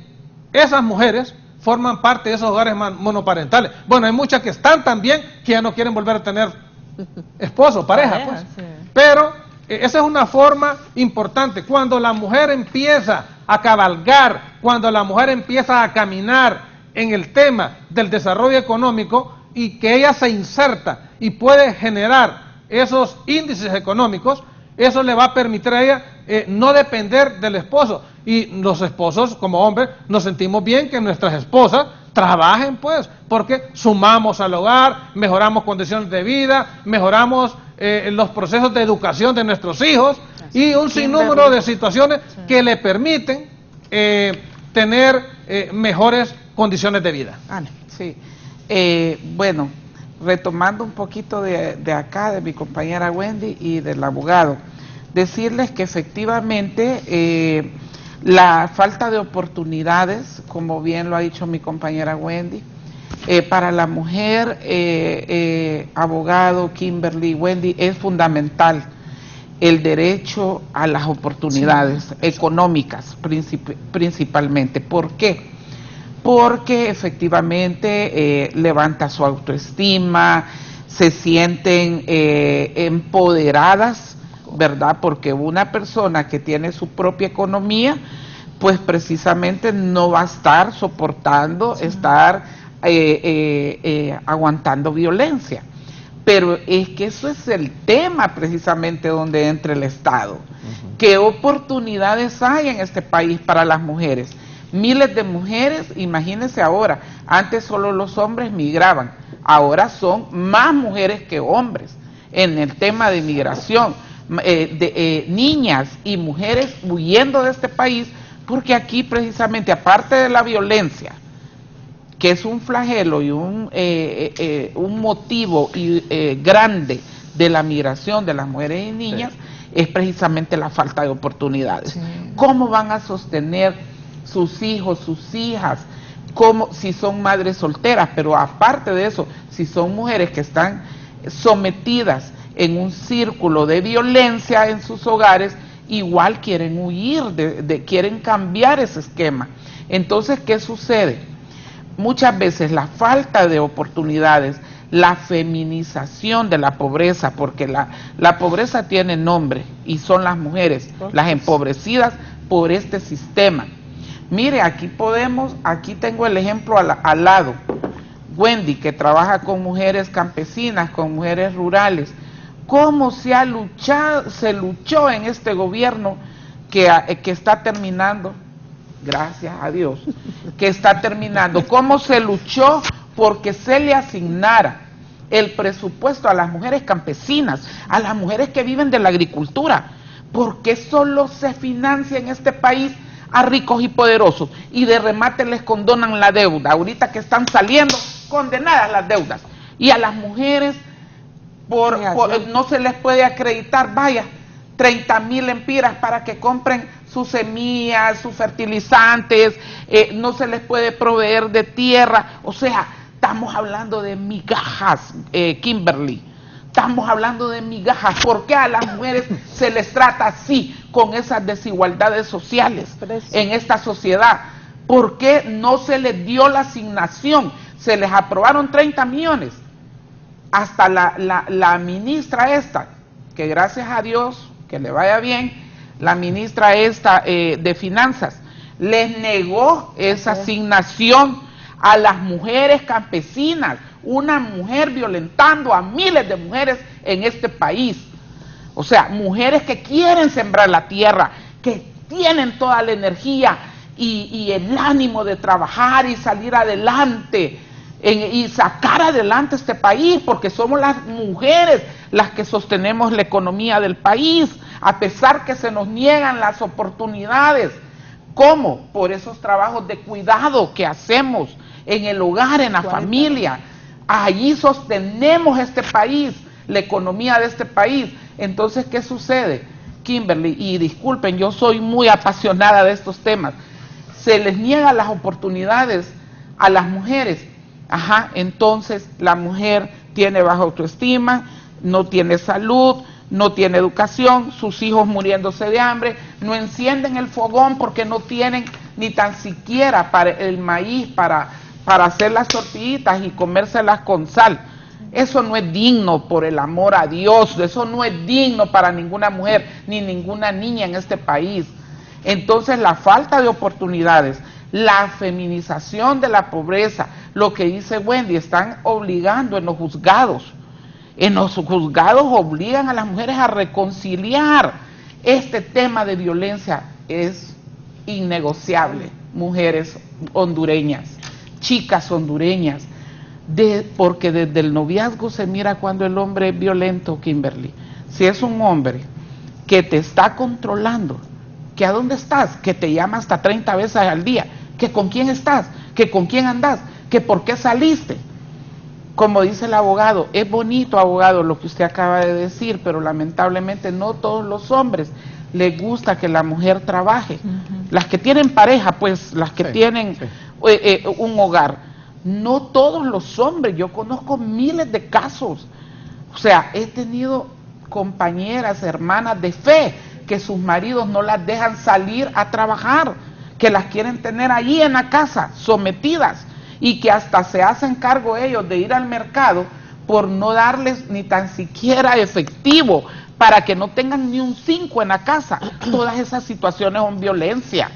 esas mujeres forman parte de esos hogares monoparentales. Bueno, hay muchas que están también que ya no quieren volver a tener esposo, pareja, pues. Pero esa es una forma importante. Cuando la mujer empieza a cabalgar, cuando la mujer empieza a caminar en el tema del desarrollo económico, y que ella se inserta y puede generar esos índices económicos, eso le va a permitir a ella no depender del esposo. Y los esposos, como hombres, nos sentimos bien que nuestras esposas trabajen, pues, porque sumamos al hogar, mejoramos condiciones de vida, mejoramos los procesos de educación de nuestros hijos, y un sinnúmero de situaciones que le permiten tener mejores condiciones de vida. Ana. Sí, bueno, retomando un poquito de acá, de mi compañera Wendy y del abogado, decirles que efectivamente la falta de oportunidades, como bien lo ha dicho mi compañera Wendy, para la mujer, abogado, Kimberly, Wendy, es fundamental el derecho a las oportunidades económicas principalmente. ¿Por qué? Porque efectivamente levanta su autoestima, se sienten empoderadas, ¿verdad? Porque una persona que tiene su propia economía, pues precisamente no va a estar soportando estar aguantando violencia. Pero es que eso es el tema precisamente donde entra el Estado. ¿Qué oportunidades hay en este país para las mujeres? Miles de mujeres, imagínense ahora, antes solo los hombres migraban, ahora son más mujeres que hombres en el tema de migración, niñas y mujeres huyendo de este país, porque aquí precisamente, aparte de la violencia, que es un flagelo y un motivo grande de la migración de las mujeres y niñas, es precisamente la falta de oportunidades. ¿Cómo van a sostener sus hijos, sus hijas, como si son madres solteras? Pero aparte de eso, si son mujeres que están sometidas en un círculo de violencia en sus hogares, igual quieren huir, quieren cambiar ese esquema, Entonces, ¿qué sucede? Muchas veces la falta de oportunidades, la feminización de la pobreza, porque la pobreza tiene nombre y son las mujeres, las empobrecidas por este sistema. Mire, aquí tengo el ejemplo al lado. Wendy, que trabaja con mujeres campesinas, con mujeres rurales. ¿Cómo se luchó en este gobierno que está terminando? Gracias a Dios, que está terminando. ¿Cómo se luchó porque se le asignara el presupuesto a las mujeres campesinas, a las mujeres que viven de la agricultura? ¿Por qué solo se financia en este país a ricos y poderosos y de remate les condonan la deuda? Ahorita que están saliendo condenadas las deudas, y a las mujeres no se les puede acreditar, vaya, 30,000 lempiras para que compren sus semillas, sus fertilizantes, no se les puede proveer de tierra. O sea, estamos hablando de migajas, Kimberly, estamos hablando de migajas. ¿Por qué a las mujeres se les trata así, con esas desigualdades sociales en esta sociedad? ¿Por qué no se les dio la asignación? Se les aprobaron 30 millones. Hasta la ministra esta, que gracias a Dios, que le vaya bien, la ministra esta de Finanzas, les negó esa asignación a las mujeres campesinas, una mujer violentando a miles de mujeres en este país. O sea, mujeres que quieren sembrar la tierra, que tienen toda la energía y el ánimo de trabajar y salir adelante y sacar adelante este país, porque somos las mujeres las que sostenemos la economía del país, a pesar que se nos niegan las oportunidades. ¿Cómo? Por esos trabajos de cuidado que hacemos en el hogar, en la familia. Allí sostenemos este país, la economía de este país. Entonces, ¿qué sucede, Kimberly? Y disculpen, yo soy muy apasionada de estos temas. Se les niegan las oportunidades a las mujeres. Entonces la mujer tiene baja autoestima, no tiene salud, no tiene educación, sus hijos muriéndose de hambre, no encienden el fogón porque no tienen ni tan siquiera para el maíz para hacer las tortillitas y comérselas con sal. Eso no es digno, por el amor a Dios, eso no es digno para ninguna mujer ni ninguna niña en este país. Entonces la falta de oportunidades, la feminización de la pobreza, lo que dice Wendy, están obligando en los juzgados. En los juzgados obligan a las mujeres a reconciliar. Este tema de violencia es innegociable. Mujeres hondureñas, chicas hondureñas, porque desde el noviazgo se mira cuando el hombre es violento, Kimberly. Si es un hombre que te está controlando, que a dónde estás, que te llama hasta 30 veces al día, que con quién estás, que con quién andas, que por qué saliste. Como dice el abogado, es bonito, abogado, lo que usted acaba de decir, pero lamentablemente no todos los hombres les gusta que la mujer trabaje. Las que tienen pareja, pues, las que tienen un hogar. No todos los hombres, yo conozco miles de casos. O sea, he tenido compañeras, hermanas de fe, que sus maridos no las dejan salir a trabajar, que las quieren tener allí en la casa, sometidas, y que hasta se hacen cargo ellos de ir al mercado por no darles ni tan siquiera efectivo, para que no tengan ni un 5 en la casa. Todas esas situaciones son violencia.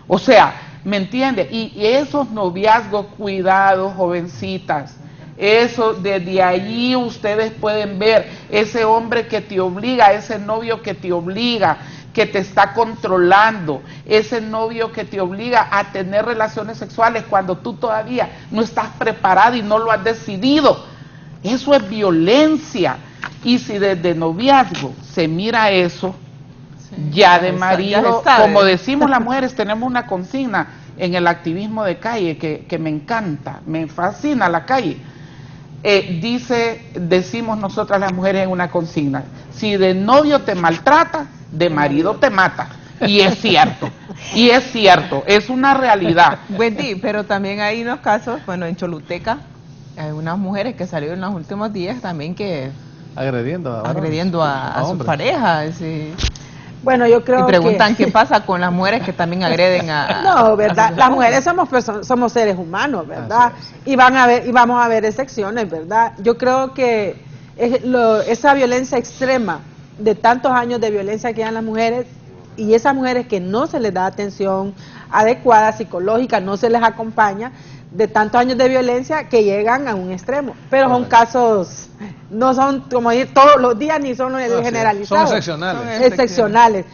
O sea, ¿me entiende? Y esos noviazgos, cuidado, jovencitas, eso desde allí ustedes pueden ver ese hombre que te obliga, ese novio que te obliga, que te está controlando, ese novio que te obliga a tener relaciones sexuales cuando tú todavía no estás preparada y no lo has decidido. Eso es violencia. Y si desde noviazgo se mira eso, ya de marido, como decimos las mujeres, tenemos una consigna en el activismo de calle que me encanta, me fascina la calle. Decimos nosotras las mujeres en una consigna: si de novio te maltrata, de marido te mata. Y es cierto, es una realidad. Wendy, pero también hay unos casos, bueno, en Choluteca, hay unas mujeres que salieron en los últimos días también que agrediendo a sus parejas. Bueno, yo creo y preguntan que... qué pasa con las mujeres que también agreden a... No, ¿verdad? Las mujeres somos seres humanos, ¿verdad? Y vamos a ver excepciones, ¿verdad? Yo creo que esa violencia extrema de tantos años de violencia que hay en las mujeres y esas mujeres que no se les da atención adecuada, psicológica, no se les acompaña, de tantos años de violencia que llegan a un extremo. Pero son casos, no son como ir todos los días ni son generalizados. Son excepcionales. Excepcionales.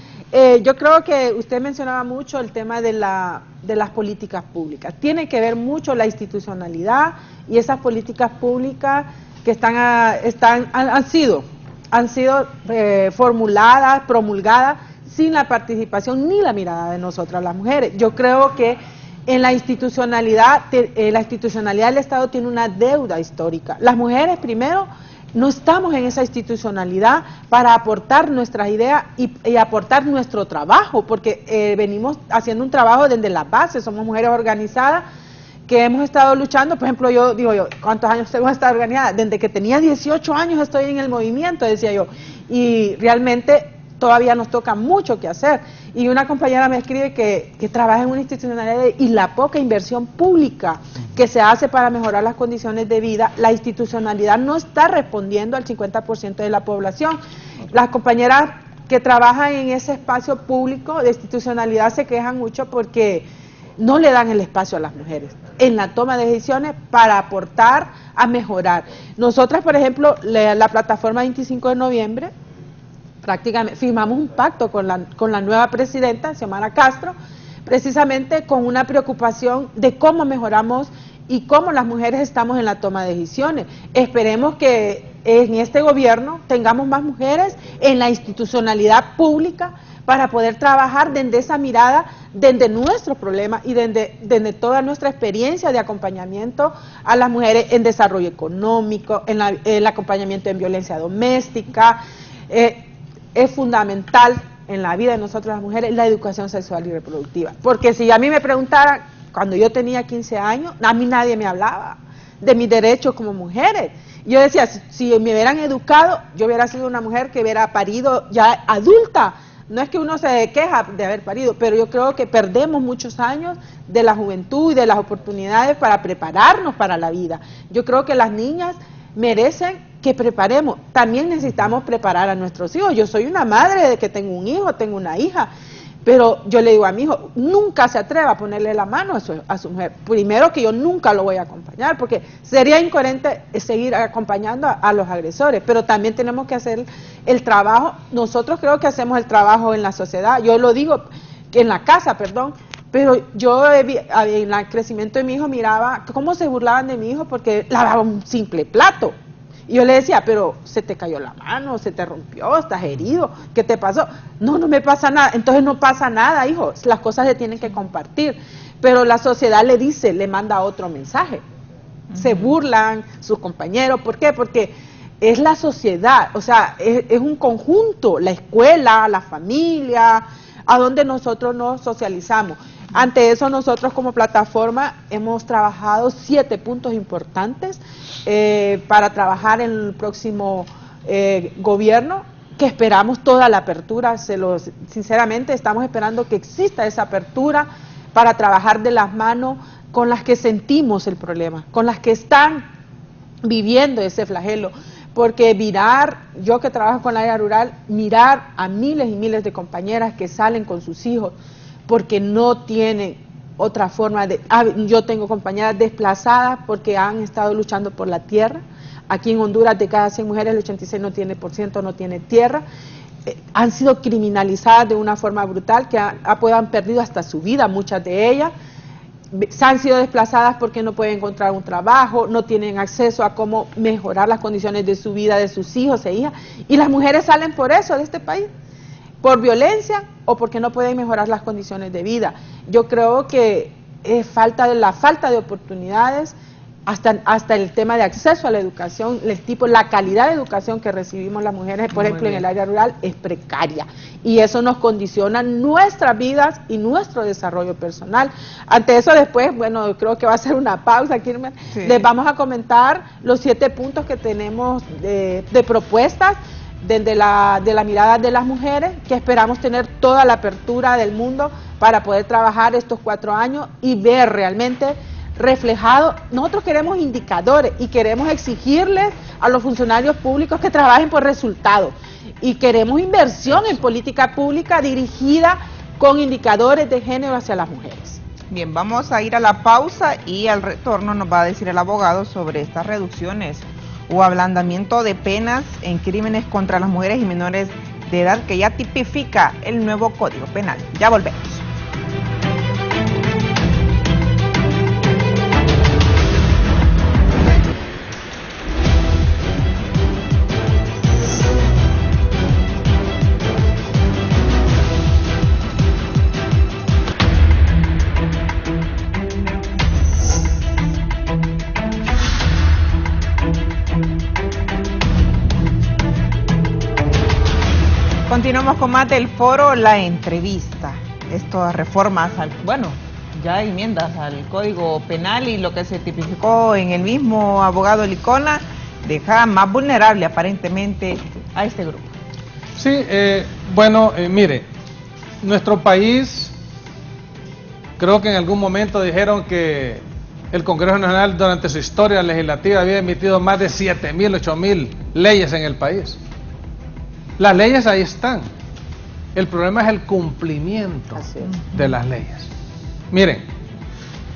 Yo creo que usted mencionaba mucho el tema de las políticas públicas. Tiene que ver mucho la institucionalidad y esas políticas públicas que han sido formuladas, promulgadas sin la participación ni la mirada de nosotras las mujeres. Yo creo que en la institucionalidad del Estado tiene una deuda histórica. Las mujeres, primero, no estamos en esa institucionalidad para aportar nuestras ideas y aportar nuestro trabajo, porque venimos haciendo un trabajo desde la base, somos mujeres organizadas que hemos estado luchando. Por ejemplo, yo, ¿cuántos años tengo esta organizada? Desde que tenía 18 años estoy en el movimiento, decía yo, y realmente todavía nos toca mucho que hacer. Y una compañera me escribe que trabaja en una institucionalidad y la poca inversión pública que se hace para mejorar las condiciones de vida, la institucionalidad no está respondiendo al 50% de la población. Las compañeras que trabajan en ese espacio público de institucionalidad se quejan mucho porque no le dan el espacio a las mujeres en la toma de decisiones para aportar a mejorar. Nosotras, por ejemplo, la plataforma 25 de noviembre, prácticamente firmamos un pacto con la nueva presidenta, Xiomara Castro, precisamente con una preocupación de cómo mejoramos y cómo las mujeres estamos en la toma de decisiones. Esperemos que en este gobierno tengamos más mujeres en la institucionalidad pública para poder trabajar desde esa mirada, desde nuestros problemas y desde toda nuestra experiencia de acompañamiento a las mujeres en desarrollo económico, en el acompañamiento en violencia doméstica. Es fundamental en la vida de nosotras las mujeres la educación sexual y reproductiva. Porque si a mí me preguntaran, cuando yo tenía 15 años, a mí nadie me hablaba de mis derechos como mujeres. Yo decía, si me hubieran educado, yo hubiera sido una mujer que hubiera parido ya adulta. No es que uno se queja de haber parido, pero yo creo que perdemos muchos años de la juventud y de las oportunidades para prepararnos para la vida. Yo creo que las niñas merecen que preparemos. También necesitamos preparar a nuestros hijos. Yo soy una madre de que tengo un hijo, tengo una hija, pero yo le digo a mi hijo, nunca se atreva a ponerle la mano a su mujer. Primero que yo nunca lo voy a acompañar, porque sería incoherente seguir acompañando a los agresores, pero también tenemos que hacer el trabajo. Nosotros creo que hacemos el trabajo en la sociedad, yo lo digo, en la casa, perdón, pero yo en el crecimiento de mi hijo miraba cómo se burlaban de mi hijo porque lavaba un simple plato. Y yo le decía, pero se te cayó la mano, se te rompió, estás herido, ¿qué te pasó? No, no me pasa nada. Entonces no pasa nada, hijo, las cosas se tienen que compartir. Pero la sociedad le manda otro mensaje. Se burlan sus compañeros, ¿por qué? Porque es la sociedad, o sea, es un conjunto, la escuela, la familia, a donde nosotros nos socializamos. Ante eso, nosotros como plataforma hemos trabajado 7 puntos importantes para trabajar en el próximo gobierno, que esperamos toda la apertura. Sinceramente estamos esperando que exista esa apertura para trabajar de las manos con las que sentimos el problema, con las que están viviendo ese flagelo. Porque yo que trabajo con el área rural, mirar a miles y miles de compañeras que salen con sus hijos porque no tienen otra forma yo tengo compañeras desplazadas porque han estado luchando por la tierra. Aquí en Honduras, de cada 100 mujeres, el 86% no tiene tierra. Han sido criminalizadas de una forma brutal, que han perdido hasta su vida, muchas de ellas. Se han sido desplazadas porque no pueden encontrar un trabajo, no tienen acceso a cómo mejorar las condiciones de su vida, de sus hijos e hijas. Y las mujeres salen por eso de este país, por violencia o porque no pueden mejorar las condiciones de vida. Yo creo que la falta de oportunidades, hasta el tema de acceso a la educación, la calidad de educación que recibimos las mujeres, por ejemplo, en el área rural, es precaria. Y eso nos condiciona nuestras vidas y nuestro desarrollo personal. Ante eso, después, bueno, creo que va a ser una pausa, Kirmer. Sí. Les vamos a comentar los 7 puntos que tenemos de propuestas. desde de la mirada de las mujeres, que esperamos tener toda la apertura del mundo para poder trabajar estos 4 años y ver realmente reflejado. Nosotros queremos indicadores y queremos exigirles a los funcionarios públicos que trabajen por resultados, y queremos inversión en política pública dirigida con indicadores de género hacia las mujeres. Bien, vamos a ir a la pausa y al retorno nos va a decir el abogado sobre estas reducciones o ablandamiento de penas en crímenes contra las mujeres y menores de edad que ya tipifica el nuevo Código Penal. Ya volvemos. Continuamos con más del foro, la entrevista. Estas reformas, ya hay enmiendas al Código Penal y lo que se tipificó en el mismo abogado Licona deja más vulnerable aparentemente a este grupo. Sí, mire, nuestro país, creo que en algún momento dijeron que el Congreso Nacional durante su historia legislativa había emitido más de 7.000, 8.000 leyes en el país. Las leyes ahí están. El problema es el cumplimiento de las leyes. Miren,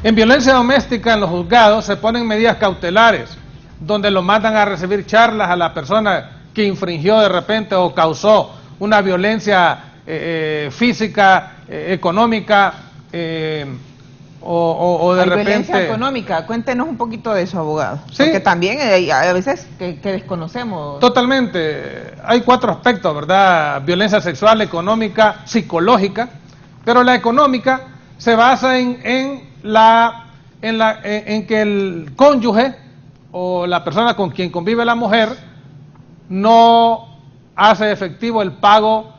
en violencia doméstica en los juzgados se ponen medidas cautelares, donde lo mandan a recibir charlas a la persona que infringió de repente o causó una violencia física, económica, o de repente... Violencia económica, cuéntenos un poquito de eso, abogado. Sí. Porque también hay a veces que desconocemos. Totalmente. Hay 4 aspectos, ¿verdad? Violencia sexual, económica, psicológica. Pero la económica se basa en que el cónyuge o la persona con quien convive la mujer no hace efectivo el pago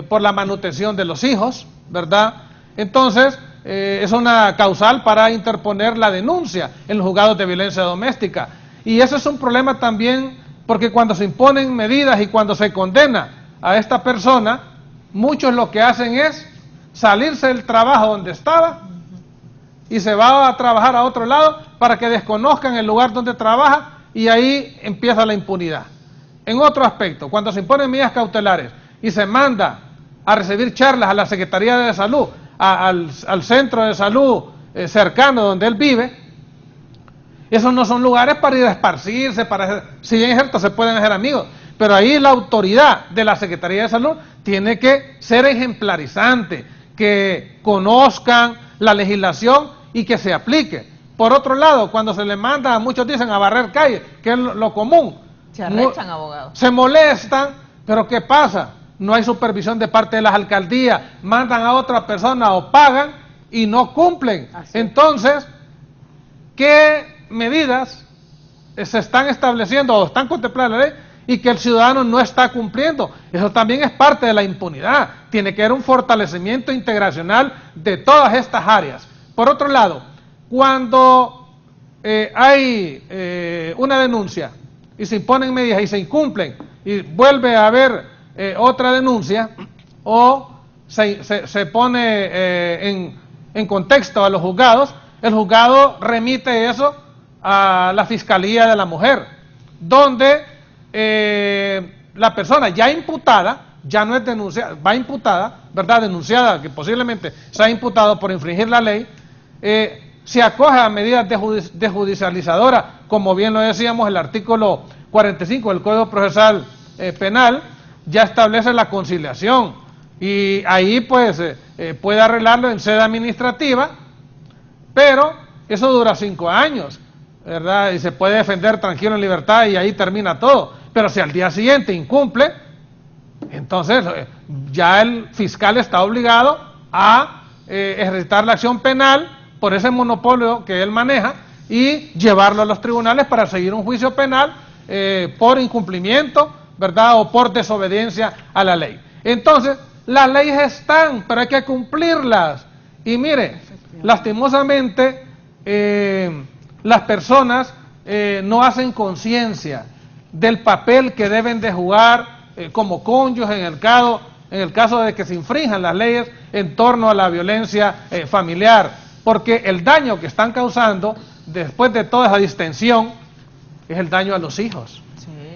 por la manutención de los hijos, ¿verdad? Entonces, es una causal para interponer la denuncia en los juzgados de violencia doméstica. Y eso es un problema también, porque cuando se imponen medidas y cuando se condena a esta persona, muchos lo que hacen es salirse del trabajo donde estaba y se va a trabajar a otro lado para que desconozcan el lugar donde trabaja, y ahí empieza la impunidad. En otro aspecto, cuando se imponen medidas cautelares y se manda a recibir charlas a la Secretaría de Salud, al centro de salud cercano donde él vive, esos no son lugares para ir a esparcirse, si bien es cierto, se pueden hacer amigos, pero ahí la autoridad de la Secretaría de Salud tiene que ser ejemplarizante, que conozcan la legislación y que se aplique. Por otro lado, cuando se le manda, muchos dicen a barrer calles, que es lo común. Se arrechan, abogado. Se molestan, pero ¿qué pasa? No hay supervisión de parte de las alcaldías, mandan a otra persona o pagan y no cumplen. Entonces, ¿qué medidas se están estableciendo o están contempladas en la ley y que el ciudadano no está cumpliendo? Eso también es parte de la impunidad. Tiene que haber un fortalecimiento integracional de todas estas áreas. Por otro lado, cuando hay una denuncia y se imponen medidas y se incumplen y vuelve a haber otra denuncia o se pone en contexto a los juzgados, el juzgado remite eso a la Fiscalía de la Mujer, donde la persona ya imputada, ya no es denunciada, va imputada, ¿verdad? Denunciada, que posiblemente se ha imputado por infringir la ley, se acoge a medidas desjudicializadoras, como bien lo decíamos, el artículo 45 del Código Procesal Penal ya establece la conciliación, y ahí pues puede arreglarlo en sede administrativa, pero eso dura 5 años, ¿verdad? Y se puede defender tranquilo en libertad y ahí termina todo. Pero si al día siguiente incumple, entonces ya el fiscal está obligado a ejercitar la acción penal por ese monopolio que él maneja y llevarlo a los tribunales para seguir un juicio penal por incumplimiento, ¿verdad? O por desobediencia a la ley. Entonces, las leyes están, pero hay que cumplirlas. Y mire, lastimosamente, las personas no hacen conciencia del papel que deben de jugar como cónyuges, en el caso de que se infrinjan las leyes en torno a la violencia familiar, porque el daño que están causando después de toda esa distensión es el daño a los hijos.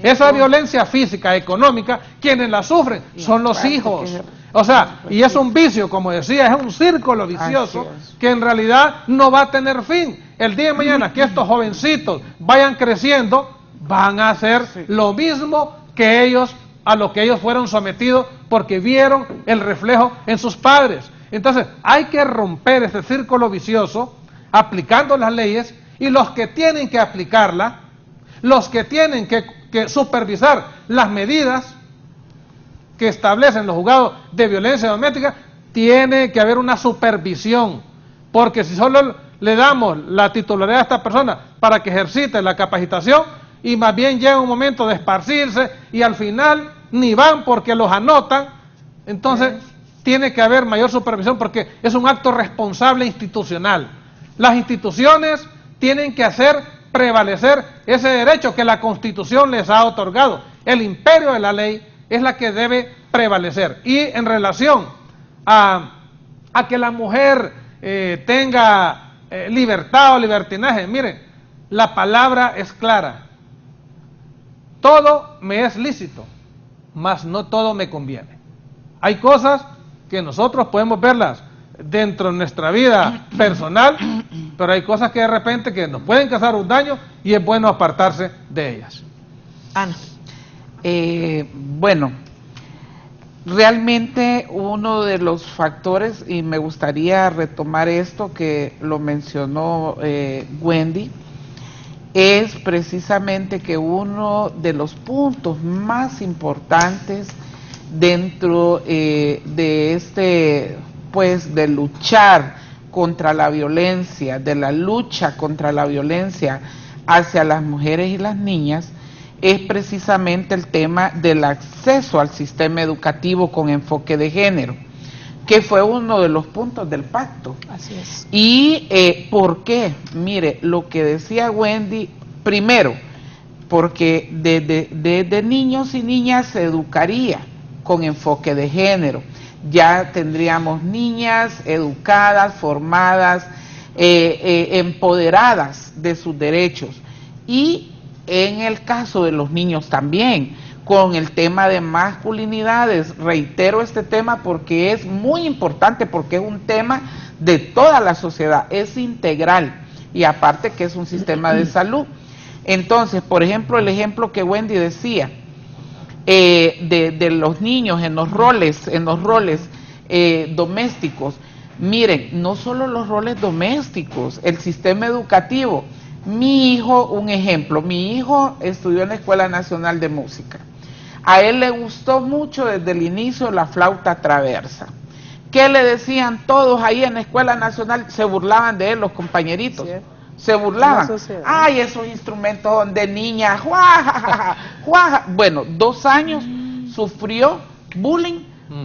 Esa violencia física, económica, quienes la sufren son los hijos. O sea, y es un vicio, como decía, es un círculo vicioso que en realidad no va a tener fin. El día de mañana que estos jovencitos vayan creciendo, van a hacer lo mismo que ellos, a lo que ellos fueron sometidos porque vieron el reflejo en sus padres. Entonces, hay que romper ese círculo vicioso aplicando las leyes, y los que tienen que aplicarla, los que tienen que supervisar las medidas que establecen los juzgados de violencia doméstica, tiene que haber una supervisión, porque si solo le damos la titularidad a esta persona para que ejercite la capacitación, y más bien llega un momento de esparcirse y al final ni van porque los anotan, entonces tiene que haber mayor supervisión porque es un acto responsable institucional. Las instituciones tienen que hacer prevalecer ese derecho que la Constitución les ha otorgado. El imperio de la ley es la que debe prevalecer. Y en relación a que la mujer tenga libertad o libertinaje, miren, la palabra es clara. Todo me es lícito, mas no todo me conviene. Hay cosas que nosotros podemos verlas dentro de nuestra vida personal, pero hay cosas que de repente que nos pueden causar un daño y es bueno apartarse de ellas. Ana. Bueno, realmente uno de los factores, y me gustaría retomar esto que lo mencionó Wendy, es precisamente que uno de los puntos más importantes dentro de este, pues, de luchar contra la violencia, de la lucha contra la violencia hacia las mujeres y las niñas, es precisamente el tema del acceso al sistema educativo con enfoque de género, que fue uno de los puntos del pacto. Así es. ¿Y por qué? Mire, lo que decía Wendy, primero, porque desde niños y niñas se educaría con enfoque de género. Ya tendríamos niñas educadas, formadas, empoderadas de sus derechos. Y en el caso de los niños también, con el tema de masculinidades, reitero este tema porque es muy importante, porque es un tema de toda la sociedad, es integral, y aparte que es un sistema de salud. Entonces, por ejemplo, el ejemplo que Wendy decía, de los niños en los roles domésticos. Miren, no solo los roles domésticos, el sistema educativo. Mi hijo, un ejemplo, mi hijo estudió en la Escuela Nacional de Música. A él le gustó mucho desde el inicio la flauta traversa. ¿Qué le decían todos ahí en la Escuela Nacional? Se burlaban de él los compañeritos. Sí. Se burlaban. Ay, esos instrumentos son de niñas. ¡Juaja, juaja! Bueno, 2 años sufrió bullying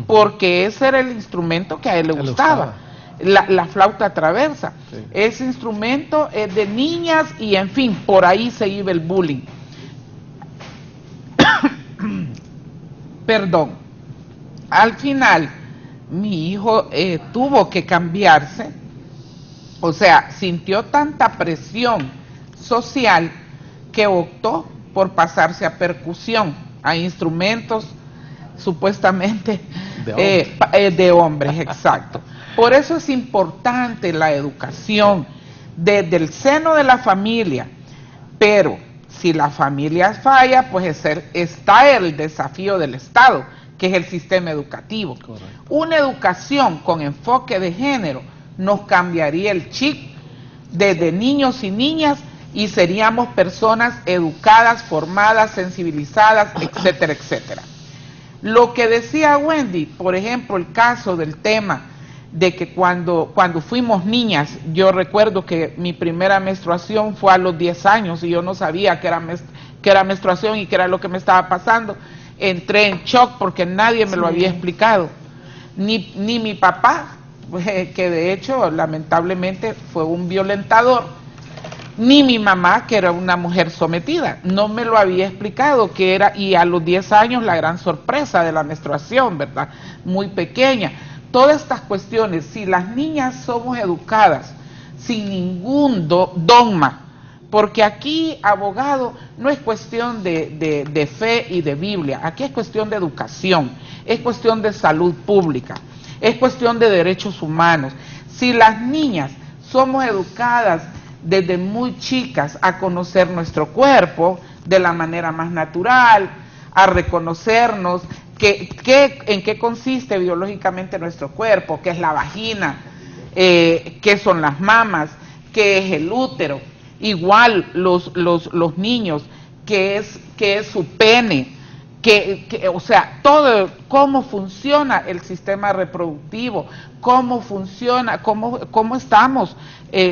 porque ese era el instrumento que a él le gustaba. La flauta traversa. Sí. Ese instrumento es de niñas y, en fin, por ahí se iba el bullying. Perdón. Al final, mi hijo tuvo que cambiarse. O sea, sintió tanta presión social que optó por pasarse a percusión, a instrumentos supuestamente de hombres, exacto. Por eso es importante la educación desde el seno de la familia, pero si la familia falla, pues está el desafío del Estado, que es el sistema educativo. Correcto. Una educación con enfoque de género nos cambiaría el chip desde niños y niñas y seríamos personas educadas, formadas, sensibilizadas, etcétera, etcétera. Lo que decía Wendy, por ejemplo, el caso del tema de que cuando fuimos niñas, yo recuerdo que mi primera menstruación fue a los 10 años y yo no sabía que era menstruación y qué era lo que me estaba pasando. Entré en shock porque nadie me lo había explicado, ni mi papá, que de hecho lamentablemente fue un violentador, ni mi mamá, que era una mujer sometida, no me lo había explicado, que era, y a los 10 años la gran sorpresa de la menstruación, ¿verdad? Muy pequeña. Todas estas cuestiones, si las niñas somos educadas sin ningún dogma, porque aquí, abogado, no es cuestión de fe y de Biblia, aquí es cuestión de educación, es cuestión de salud pública, es cuestión de derechos humanos. Si las niñas somos educadas desde muy chicas a conocer nuestro cuerpo de la manera más natural, a reconocernos en qué consiste biológicamente nuestro cuerpo, qué es la vagina, qué son las mamas, qué es el útero, igual los niños, qué es su pene, o sea, todo, cómo funciona el sistema reproductivo, cómo funciona, cómo estamos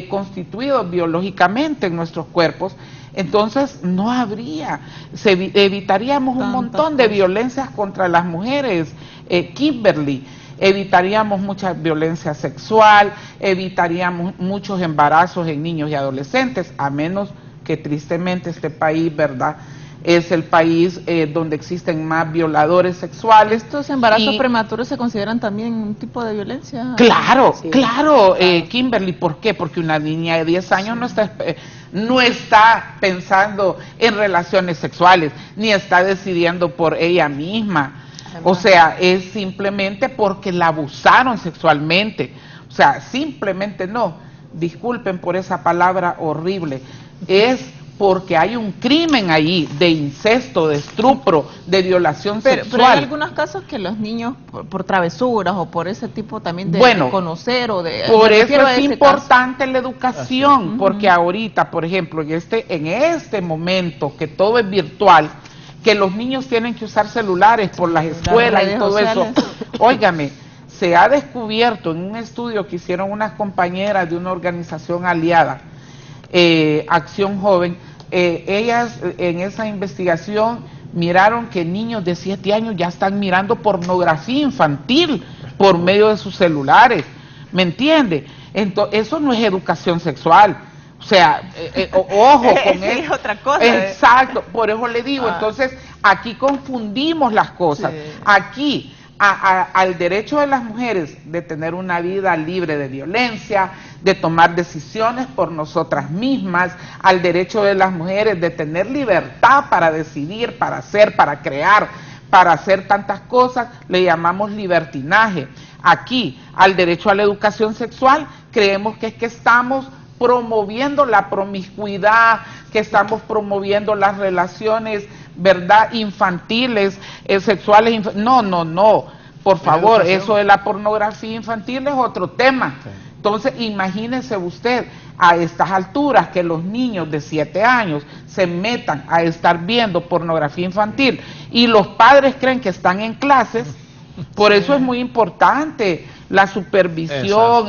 constituidos biológicamente en nuestros cuerpos. Entonces no habría, evitaríamos un montón de violencias contra las mujeres, Kimberly, evitaríamos mucha violencia sexual, evitaríamos muchos embarazos en niños y adolescentes, a menos que tristemente este país, ¿verdad?, es el país donde existen más violadores sexuales. ¿Estos embarazos prematuros se consideran también un tipo de violencia? Claro, sí, claro, Kimberly, ¿por qué? Porque una niña de 10 años no está pensando en relaciones sexuales, ni está decidiendo por ella misma. O sea, es simplemente porque la abusaron sexualmente. O sea, simplemente no, disculpen por esa palabra horrible, es porque hay un crimen ahí de incesto, de estupro, de violación sexual. Pero hay algunos casos que los niños, por travesuras o por ese tipo también de conocer o de... Por eso es importante la educación, porque ahorita, por ejemplo, en este momento que todo es virtual, que los niños tienen que usar celulares por las escuelas y todo eso, óigame, se ha descubierto en un estudio que hicieron unas compañeras de una organización aliada, Acción Joven, ellas en esa investigación miraron que niños de 7 años ya están mirando pornografía infantil por medio de sus celulares, ¿me entiende? Entonces, eso no es educación sexual, o sea, ojo con eso. Es otra cosa. Exacto, por eso le digo, entonces aquí confundimos las cosas, aquí al derecho de las mujeres de tener una vida libre de violencia, de tomar decisiones por nosotras mismas, al derecho de las mujeres de tener libertad para decidir, para hacer, para crear, para hacer tantas cosas, le llamamos libertinaje. Aquí, al derecho a la educación sexual, creemos que es que estamos promoviendo la promiscuidad, que estamos promoviendo las relaciones, ¿verdad?, infantiles, sexuales, no, por favor, eso de la pornografía infantil es otro tema. Entonces, imagínese usted, a estas alturas, que los niños de 7 años se metan a estar viendo pornografía infantil y los padres creen que están en clases. Por eso es muy importante la supervisión,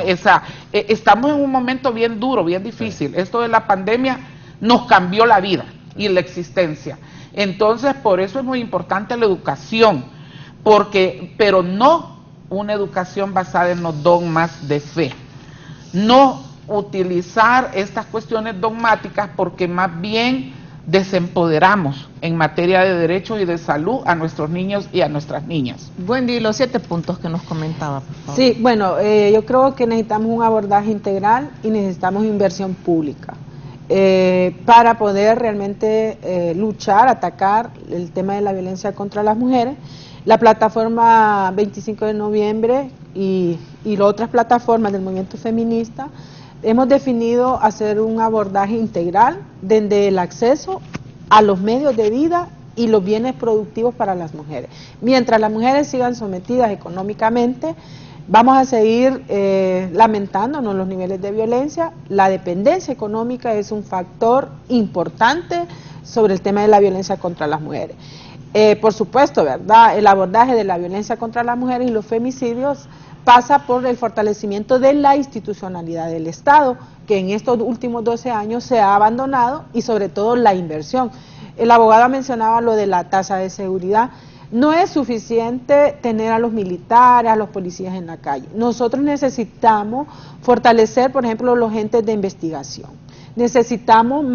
estamos en un momento bien duro, bien difícil. Esto de la pandemia nos cambió la vida y la existencia. Entonces, por eso es muy importante la educación, pero no una educación basada en los dogmas de fe. No utilizar estas cuestiones dogmáticas, porque más bien desempoderamos en materia de derechos y de salud a nuestros niños y a nuestras niñas. Wendy, los 7 puntos que nos comentaba, por favor. Sí, bueno, yo creo que necesitamos un abordaje integral y necesitamos inversión pública para poder realmente luchar, atacar el tema de la violencia contra las mujeres. La plataforma 25 de noviembre y otras plataformas del movimiento feminista hemos definido hacer un abordaje integral desde el acceso a los medios de vida y los bienes productivos para las mujeres. Mientras las mujeres sigan sometidas económicamente, vamos a seguir lamentándonos los niveles de violencia. La dependencia económica es un factor importante sobre el tema de la violencia contra las mujeres. Por supuesto, ¿verdad?, el abordaje de la violencia contra las mujeres y los femicidios pasa por el fortalecimiento de la institucionalidad del Estado, que en estos últimos 12 años se ha abandonado, y sobre todo la inversión. El abogado mencionaba lo de la tasa de seguridad. No es suficiente tener a los militares, a los policías en la calle. Nosotros necesitamos fortalecer, por ejemplo, los entes de investigación. necesitamos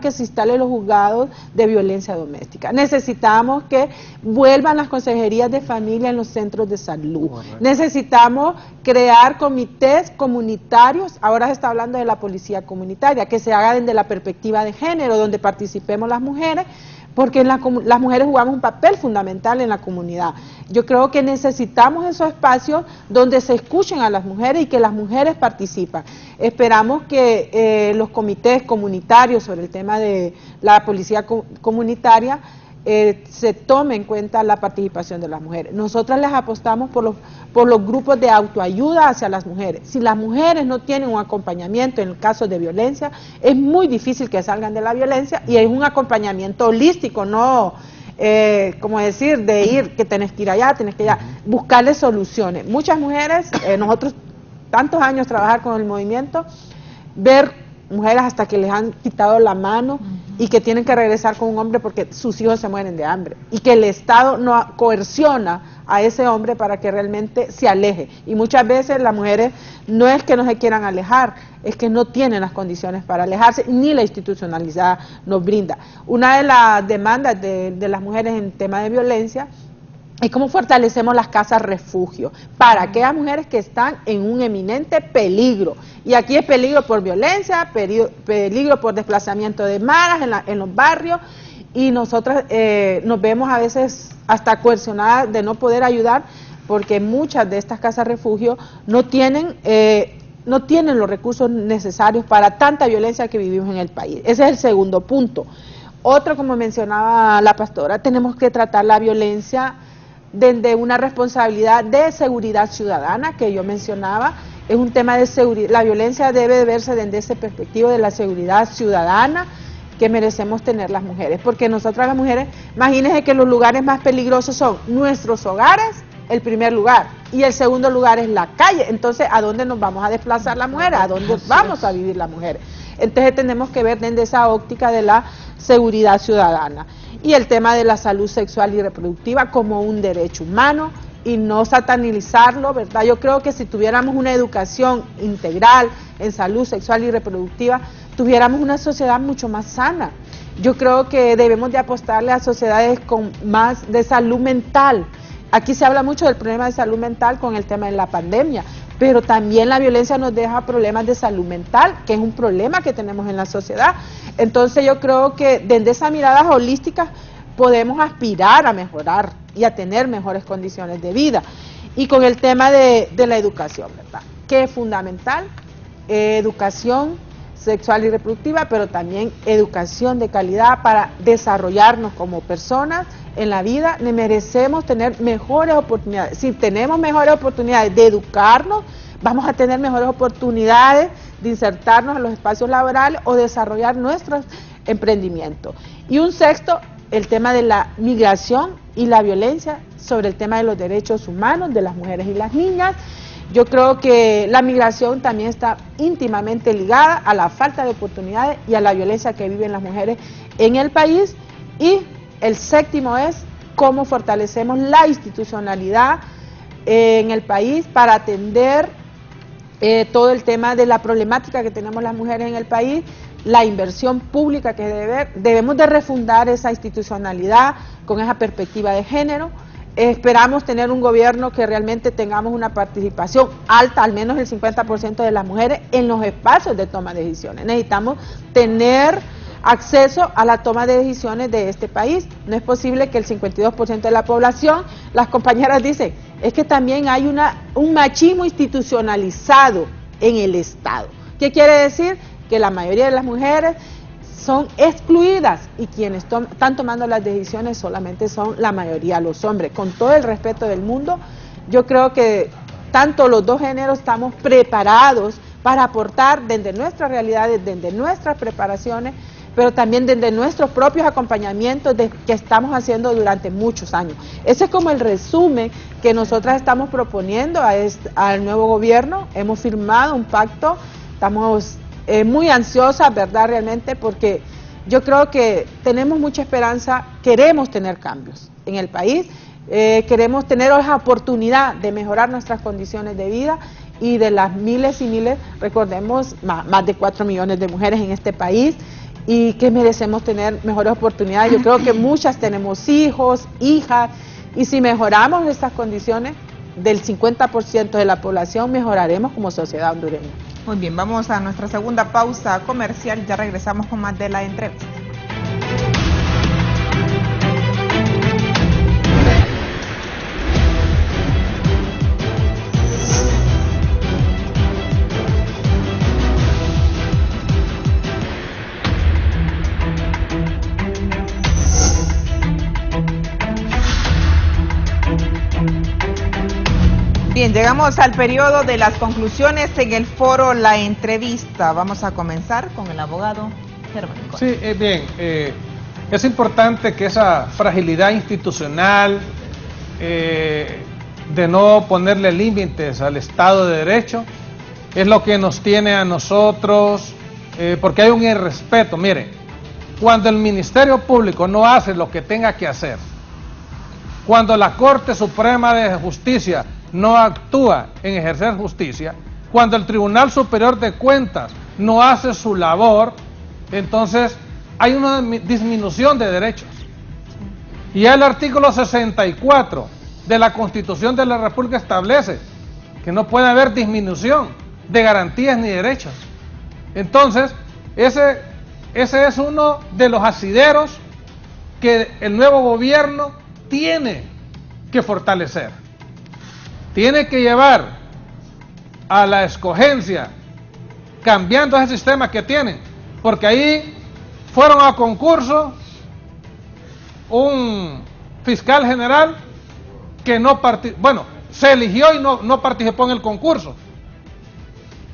que se instalen los juzgados de violencia doméstica, necesitamos que vuelvan las consejerías de familia en los centros de salud, necesitamos crear comités comunitarios, ahora se está hablando de la policía comunitaria, que se haga desde la perspectiva de género, donde participemos las mujeres, porque las mujeres jugamos un papel fundamental en la comunidad. Yo creo que necesitamos esos espacios donde se escuchen a las mujeres y que las mujeres participan. Esperamos que los comités comunitarios sobre el tema de la policía comunitaria se tome en cuenta la participación de las mujeres. Nosotras les apostamos por los grupos de autoayuda hacia las mujeres. Si las mujeres no tienen un acompañamiento en casos de violencia, es muy difícil que salgan de la violencia, y es un acompañamiento holístico, no como decir, de ir, que tenés que ir allá, tenés que ir allá, buscarle soluciones. Muchas mujeres, nosotros tantos años trabajar con el movimiento, ver mujeres hasta que les han quitado la mano y que tienen que regresar con un hombre porque sus hijos se mueren de hambre, y que el Estado no coerciona a ese hombre para que realmente se aleje. Y muchas veces las mujeres no es que no se quieran alejar, es que no tienen las condiciones para alejarse, ni la institucionalidad nos brinda. Una de las demandas de las mujeres en tema de violencia es cómo fortalecemos las casas refugio para aquellas mujeres que están en un eminente peligro. Y aquí es peligro por violencia, peligro por desplazamiento de maras en los barrios, y nosotras nos vemos a veces hasta coercionadas de no poder ayudar, porque muchas de estas casas refugio no tienen los recursos necesarios para tanta violencia que vivimos en el país. Ese es el segundo punto. Otro, como mencionaba la pastora, tenemos que tratar la violencia desde una responsabilidad de seguridad ciudadana, que yo mencionaba. Es un tema de seguridad. La violencia debe verse desde esa perspectiva de la seguridad ciudadana que merecemos tener las mujeres, porque nosotras las mujeres, imagínense que los lugares más peligrosos son nuestros hogares, el primer lugar, y el segundo lugar es la calle. Entonces, ¿a dónde nos vamos a desplazar las mujeres? ¿A dónde vamos a vivir las mujeres? Entonces tenemos que ver desde esa óptica de la seguridad ciudadana. Y el tema de la salud sexual y reproductiva como un derecho humano, y no satanizarlo, ¿verdad? Yo creo que si tuviéramos una educación integral en salud sexual y reproductiva, tuviéramos una sociedad mucho más sana. Yo creo que debemos de apostarle a sociedades con más de salud mental. Aquí se habla mucho del problema de salud mental con el tema de la pandemia, pero también la violencia nos deja problemas de salud mental, que es un problema que tenemos en la sociedad. Entonces yo creo que desde esa mirada holística podemos aspirar a mejorar y a tener mejores condiciones de vida. Y con el tema de la educación, ¿verdad? Que es fundamental, educación sexual y reproductiva, pero también educación de calidad para desarrollarnos como personas en la vida. Merecemos tener mejores oportunidades. Si tenemos mejores oportunidades de educarnos, vamos a tener mejores oportunidades de insertarnos en los espacios laborales o desarrollar nuestros emprendimientos. Y un sexto, el tema de la migración y la violencia sobre el tema de los derechos humanos de las mujeres y las niñas. Yo creo que la migración también está íntimamente ligada a la falta de oportunidades y a la violencia que viven las mujeres en el país. Y el séptimo es cómo fortalecemos la institucionalidad en el país para atender todo el tema de la problemática que tenemos las mujeres en el país, la inversión pública que debemos de refundar esa institucionalidad con esa perspectiva de género. Esperamos tener un gobierno que realmente tengamos una participación alta, al menos el 50% de las mujeres en los espacios de toma de decisiones. Necesitamos tener acceso a la toma de decisiones de este país. No es posible que el 52% de la población, las compañeras dicen, es que también hay un machismo institucionalizado en el Estado. ¿Qué quiere decir? Que la mayoría de las mujeres son excluidas y quienes están tomando las decisiones solamente son la mayoría los hombres. Con todo el respeto del mundo, yo creo que tanto los dos géneros estamos preparados para aportar desde nuestras realidades, desde nuestras preparaciones, pero también desde nuestros propios acompañamientos que estamos haciendo durante muchos años. Ese es como el resumen que nosotras estamos proponiendo al nuevo gobierno. Hemos firmado un pacto, estamos muy ansiosas, ¿verdad? Realmente, porque yo creo que tenemos mucha esperanza, queremos tener cambios en el país, queremos tener esa oportunidad de mejorar nuestras condiciones de vida y de las miles y miles, recordemos, más de 4 millones de mujeres en este país, y que merecemos tener mejores oportunidades. Yo creo que muchas tenemos hijos, hijas, y si mejoramos estas condiciones del 50% de la población, mejoraremos como sociedad hondureña. Muy bien, vamos a nuestra segunda pausa comercial, ya regresamos con más de la entrevista. Bien, llegamos al periodo de las conclusiones en el foro La Entrevista. Vamos a comenzar con el abogado Germán. Sí, bien, es importante que esa fragilidad institucional de no ponerle límites al Estado de Derecho es lo que nos tiene a nosotros, porque hay un irrespeto. Mire, cuando el Ministerio Público no hace lo que tenga que hacer, cuando la Corte Suprema de Justicia no actúa en ejercer justicia, cuando el Tribunal Superior de Cuentas no hace su labor, entonces hay una disminución de derechos. Y el artículo 64 de la Constitución de la República establece que no puede haber disminución de garantías ni derechos. Entonces, ese es uno de los asideros que el nuevo gobierno tiene que fortalecer. Tiene que llevar a la escogencia, cambiando ese sistema que tienen, porque ahí fueron a concurso un fiscal general que se eligió y no participó en el concurso.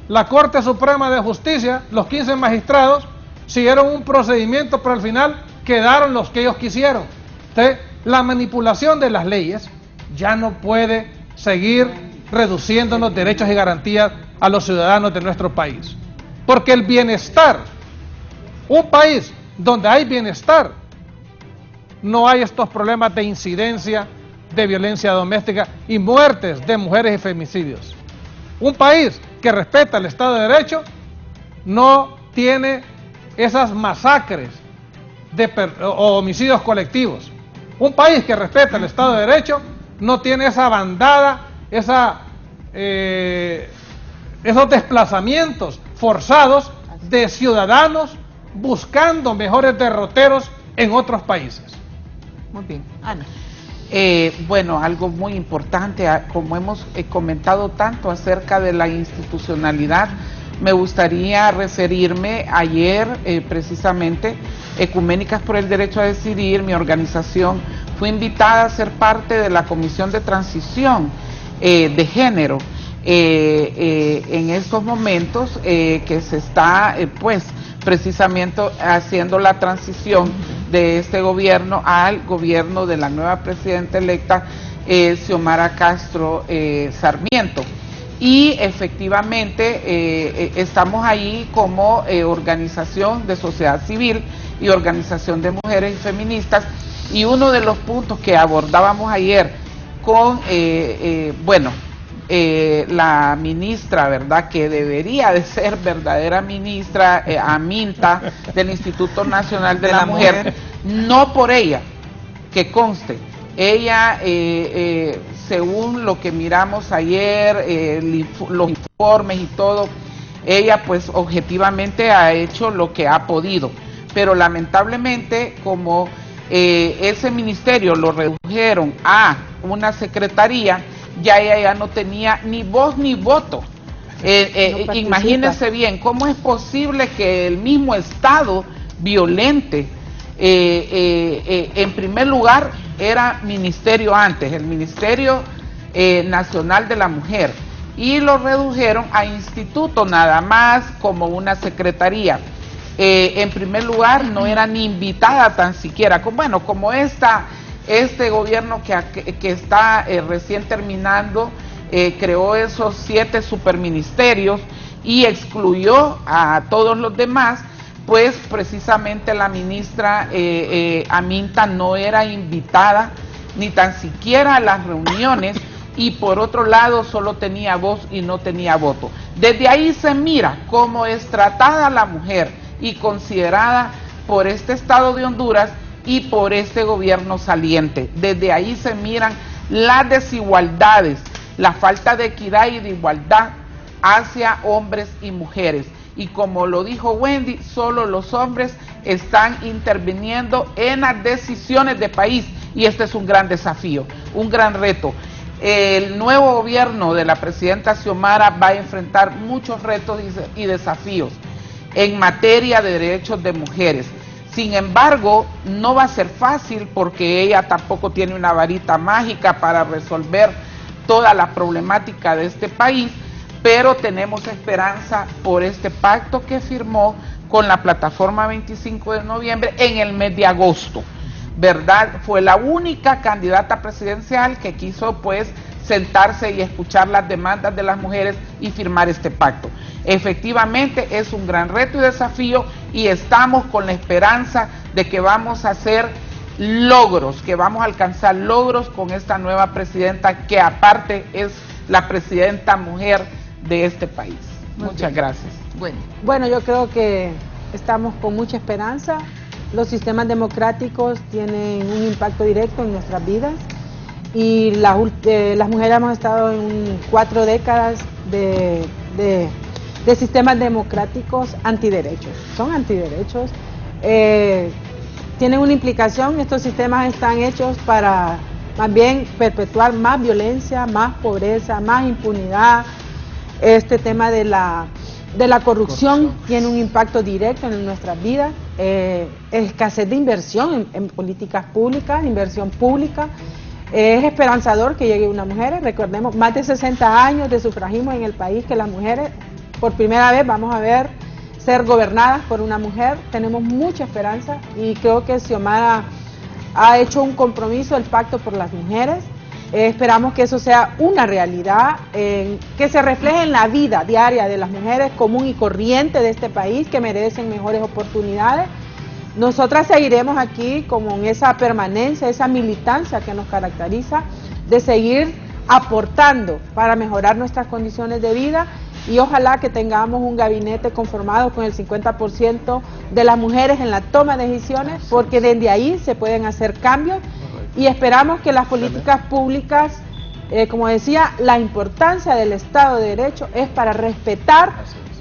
La Corte Suprema de Justicia, los 15 magistrados, siguieron un procedimiento, pero al final quedaron los que ellos quisieron. Entonces, la manipulación de las leyes ya no puede seguir reduciendo los derechos y garantías a los ciudadanos de nuestro país. Porque el bienestar, un país donde hay bienestar, no hay estos problemas de incidencia de violencia doméstica y muertes de mujeres y femicidios. Un país que respeta el Estado de Derecho no tiene esas masacres o homicidios colectivos. Un país que respeta el Estado de Derecho no tiene esa bandada, esos desplazamientos forzados de ciudadanos buscando mejores derroteros en otros países. Muy bien, Ana. Bueno, algo muy importante, como hemos comentado tanto acerca de la institucionalidad, me gustaría referirme ayer precisamente, Ecuménicas por el Derecho a Decidir, mi organización, fue invitada a ser parte de la Comisión de Transición de Género en estos momentos que se está precisamente haciendo la transición de este gobierno al gobierno de la nueva presidenta electa, Xiomara Castro Sarmiento. Y efectivamente estamos ahí como organización de sociedad civil y organización de mujeres y feministas, y uno de los puntos que abordábamos ayer con la ministra, ¿verdad?, que debería de ser verdadera ministra, Aminta, del Instituto Nacional de la Mujer, no por ella, que conste, ella, según lo que miramos ayer, los informes y todo, ella pues objetivamente ha hecho lo que ha podido, pero lamentablemente como ese ministerio lo redujeron a una secretaría, ya ella ya no tenía ni voz ni voto. Imagínense bien, ¿cómo es posible que el mismo Estado violente, en primer lugar, era ministerio antes, el Ministerio Nacional de la Mujer, y lo redujeron a instituto nada más como una secretaría? En primer lugar, no era ni invitada tan siquiera, como este gobierno que está recién terminando, creó esos 7 superministerios y excluyó a todos los demás, pues precisamente la ministra Aminta no era invitada ni tan siquiera a las reuniones y por otro lado solo tenía voz y no tenía voto. Desde ahí se mira cómo es tratada la mujer y considerada por este Estado de Honduras y por este gobierno saliente. Desde ahí se miran las desigualdades, la falta de equidad y de igualdad hacia hombres y mujeres. Y como lo dijo Wendy, solo los hombres están interviniendo en las decisiones de país, y este es un gran desafío, un gran reto. El nuevo gobierno de la presidenta Xiomara va a enfrentar muchos retos y desafíos en materia de derechos de mujeres. Sin embargo, no va a ser fácil porque ella tampoco tiene una varita mágica para resolver toda la problemática de este país, pero tenemos esperanza por este pacto que firmó con la plataforma 25 de noviembre en el mes de agosto, ¿verdad? Fue la única candidata presidencial que quiso pues sentarse y escuchar las demandas de las mujeres y firmar este pacto. Efectivamente es un gran reto y desafío, y estamos con la esperanza de que vamos a hacer logros, que vamos a alcanzar logros con esta nueva presidenta, que aparte es la presidenta mujer de este país. Muchas gracias. Bueno, yo creo que estamos con mucha esperanza. Los sistemas democráticos tienen un impacto directo en nuestras vidas, y las mujeres hemos estado en 4 décadas de sistemas democráticos antiderechos. Son antiderechos, tienen una implicación. Estos sistemas están hechos para más bien perpetuar más violencia, más pobreza, más impunidad. Este tema de la corrupción tiene un impacto directo en nuestras vidas. Escasez de inversión en políticas públicas, inversión pública. Es esperanzador que llegue una mujer. Recordemos, más de 60 años de sufragismo en el país, que las mujeres por primera vez vamos a ver ser gobernadas por una mujer. Tenemos mucha esperanza, y creo que Xiomara ha hecho un compromiso, el pacto por las mujeres. Esperamos que eso sea una realidad, que se refleje en la vida diaria de las mujeres común y corriente de este país, que merecen mejores oportunidades. Nosotras seguiremos aquí como en esa permanencia, esa militancia que nos caracteriza, de seguir aportando para mejorar nuestras condiciones de vida, y ojalá que tengamos un gabinete conformado con el 50% de las mujeres en la toma de decisiones, porque desde ahí se pueden hacer cambios, y esperamos que las políticas públicas, como decía, la importancia del Estado de Derecho es para respetar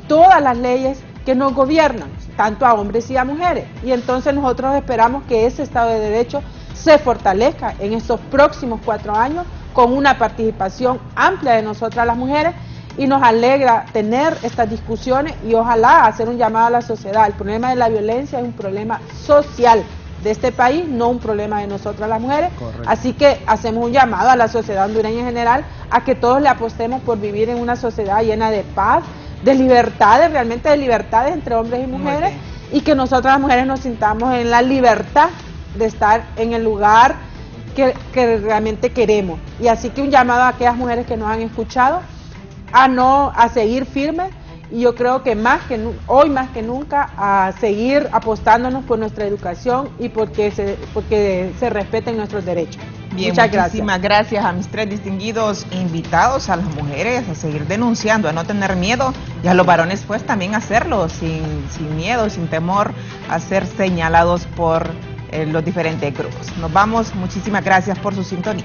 todas las leyes que nos gobiernan, tanto a hombres y a mujeres, y entonces nosotros esperamos que ese Estado de Derecho se fortalezca en estos próximos 4 años con una participación amplia de nosotras las mujeres, y nos alegra tener estas discusiones y ojalá hacer un llamado a la sociedad. El problema de la violencia es un problema social de este país, no un problema de nosotras las mujeres. Correcto. Así que hacemos un llamado a la sociedad hondureña en general a que todos le apostemos por vivir en una sociedad llena de paz, de libertades, realmente de libertades entre hombres y mujeres, y que nosotras las mujeres nos sintamos en la libertad de estar en el lugar que realmente queremos. Y así que un llamado a aquellas mujeres que nos han escuchado a seguir firmes, y yo creo que hoy más que nunca a seguir apostándonos por nuestra educación y porque se respeten nuestros derechos. Bien, muchas muchísimas gracias a mis 3 distinguidos invitados, a las mujeres a seguir denunciando, a no tener miedo, y a los varones pues también hacerlo sin miedo, sin temor a ser señalados por los diferentes grupos. Nos vamos, muchísimas gracias por su sintonía.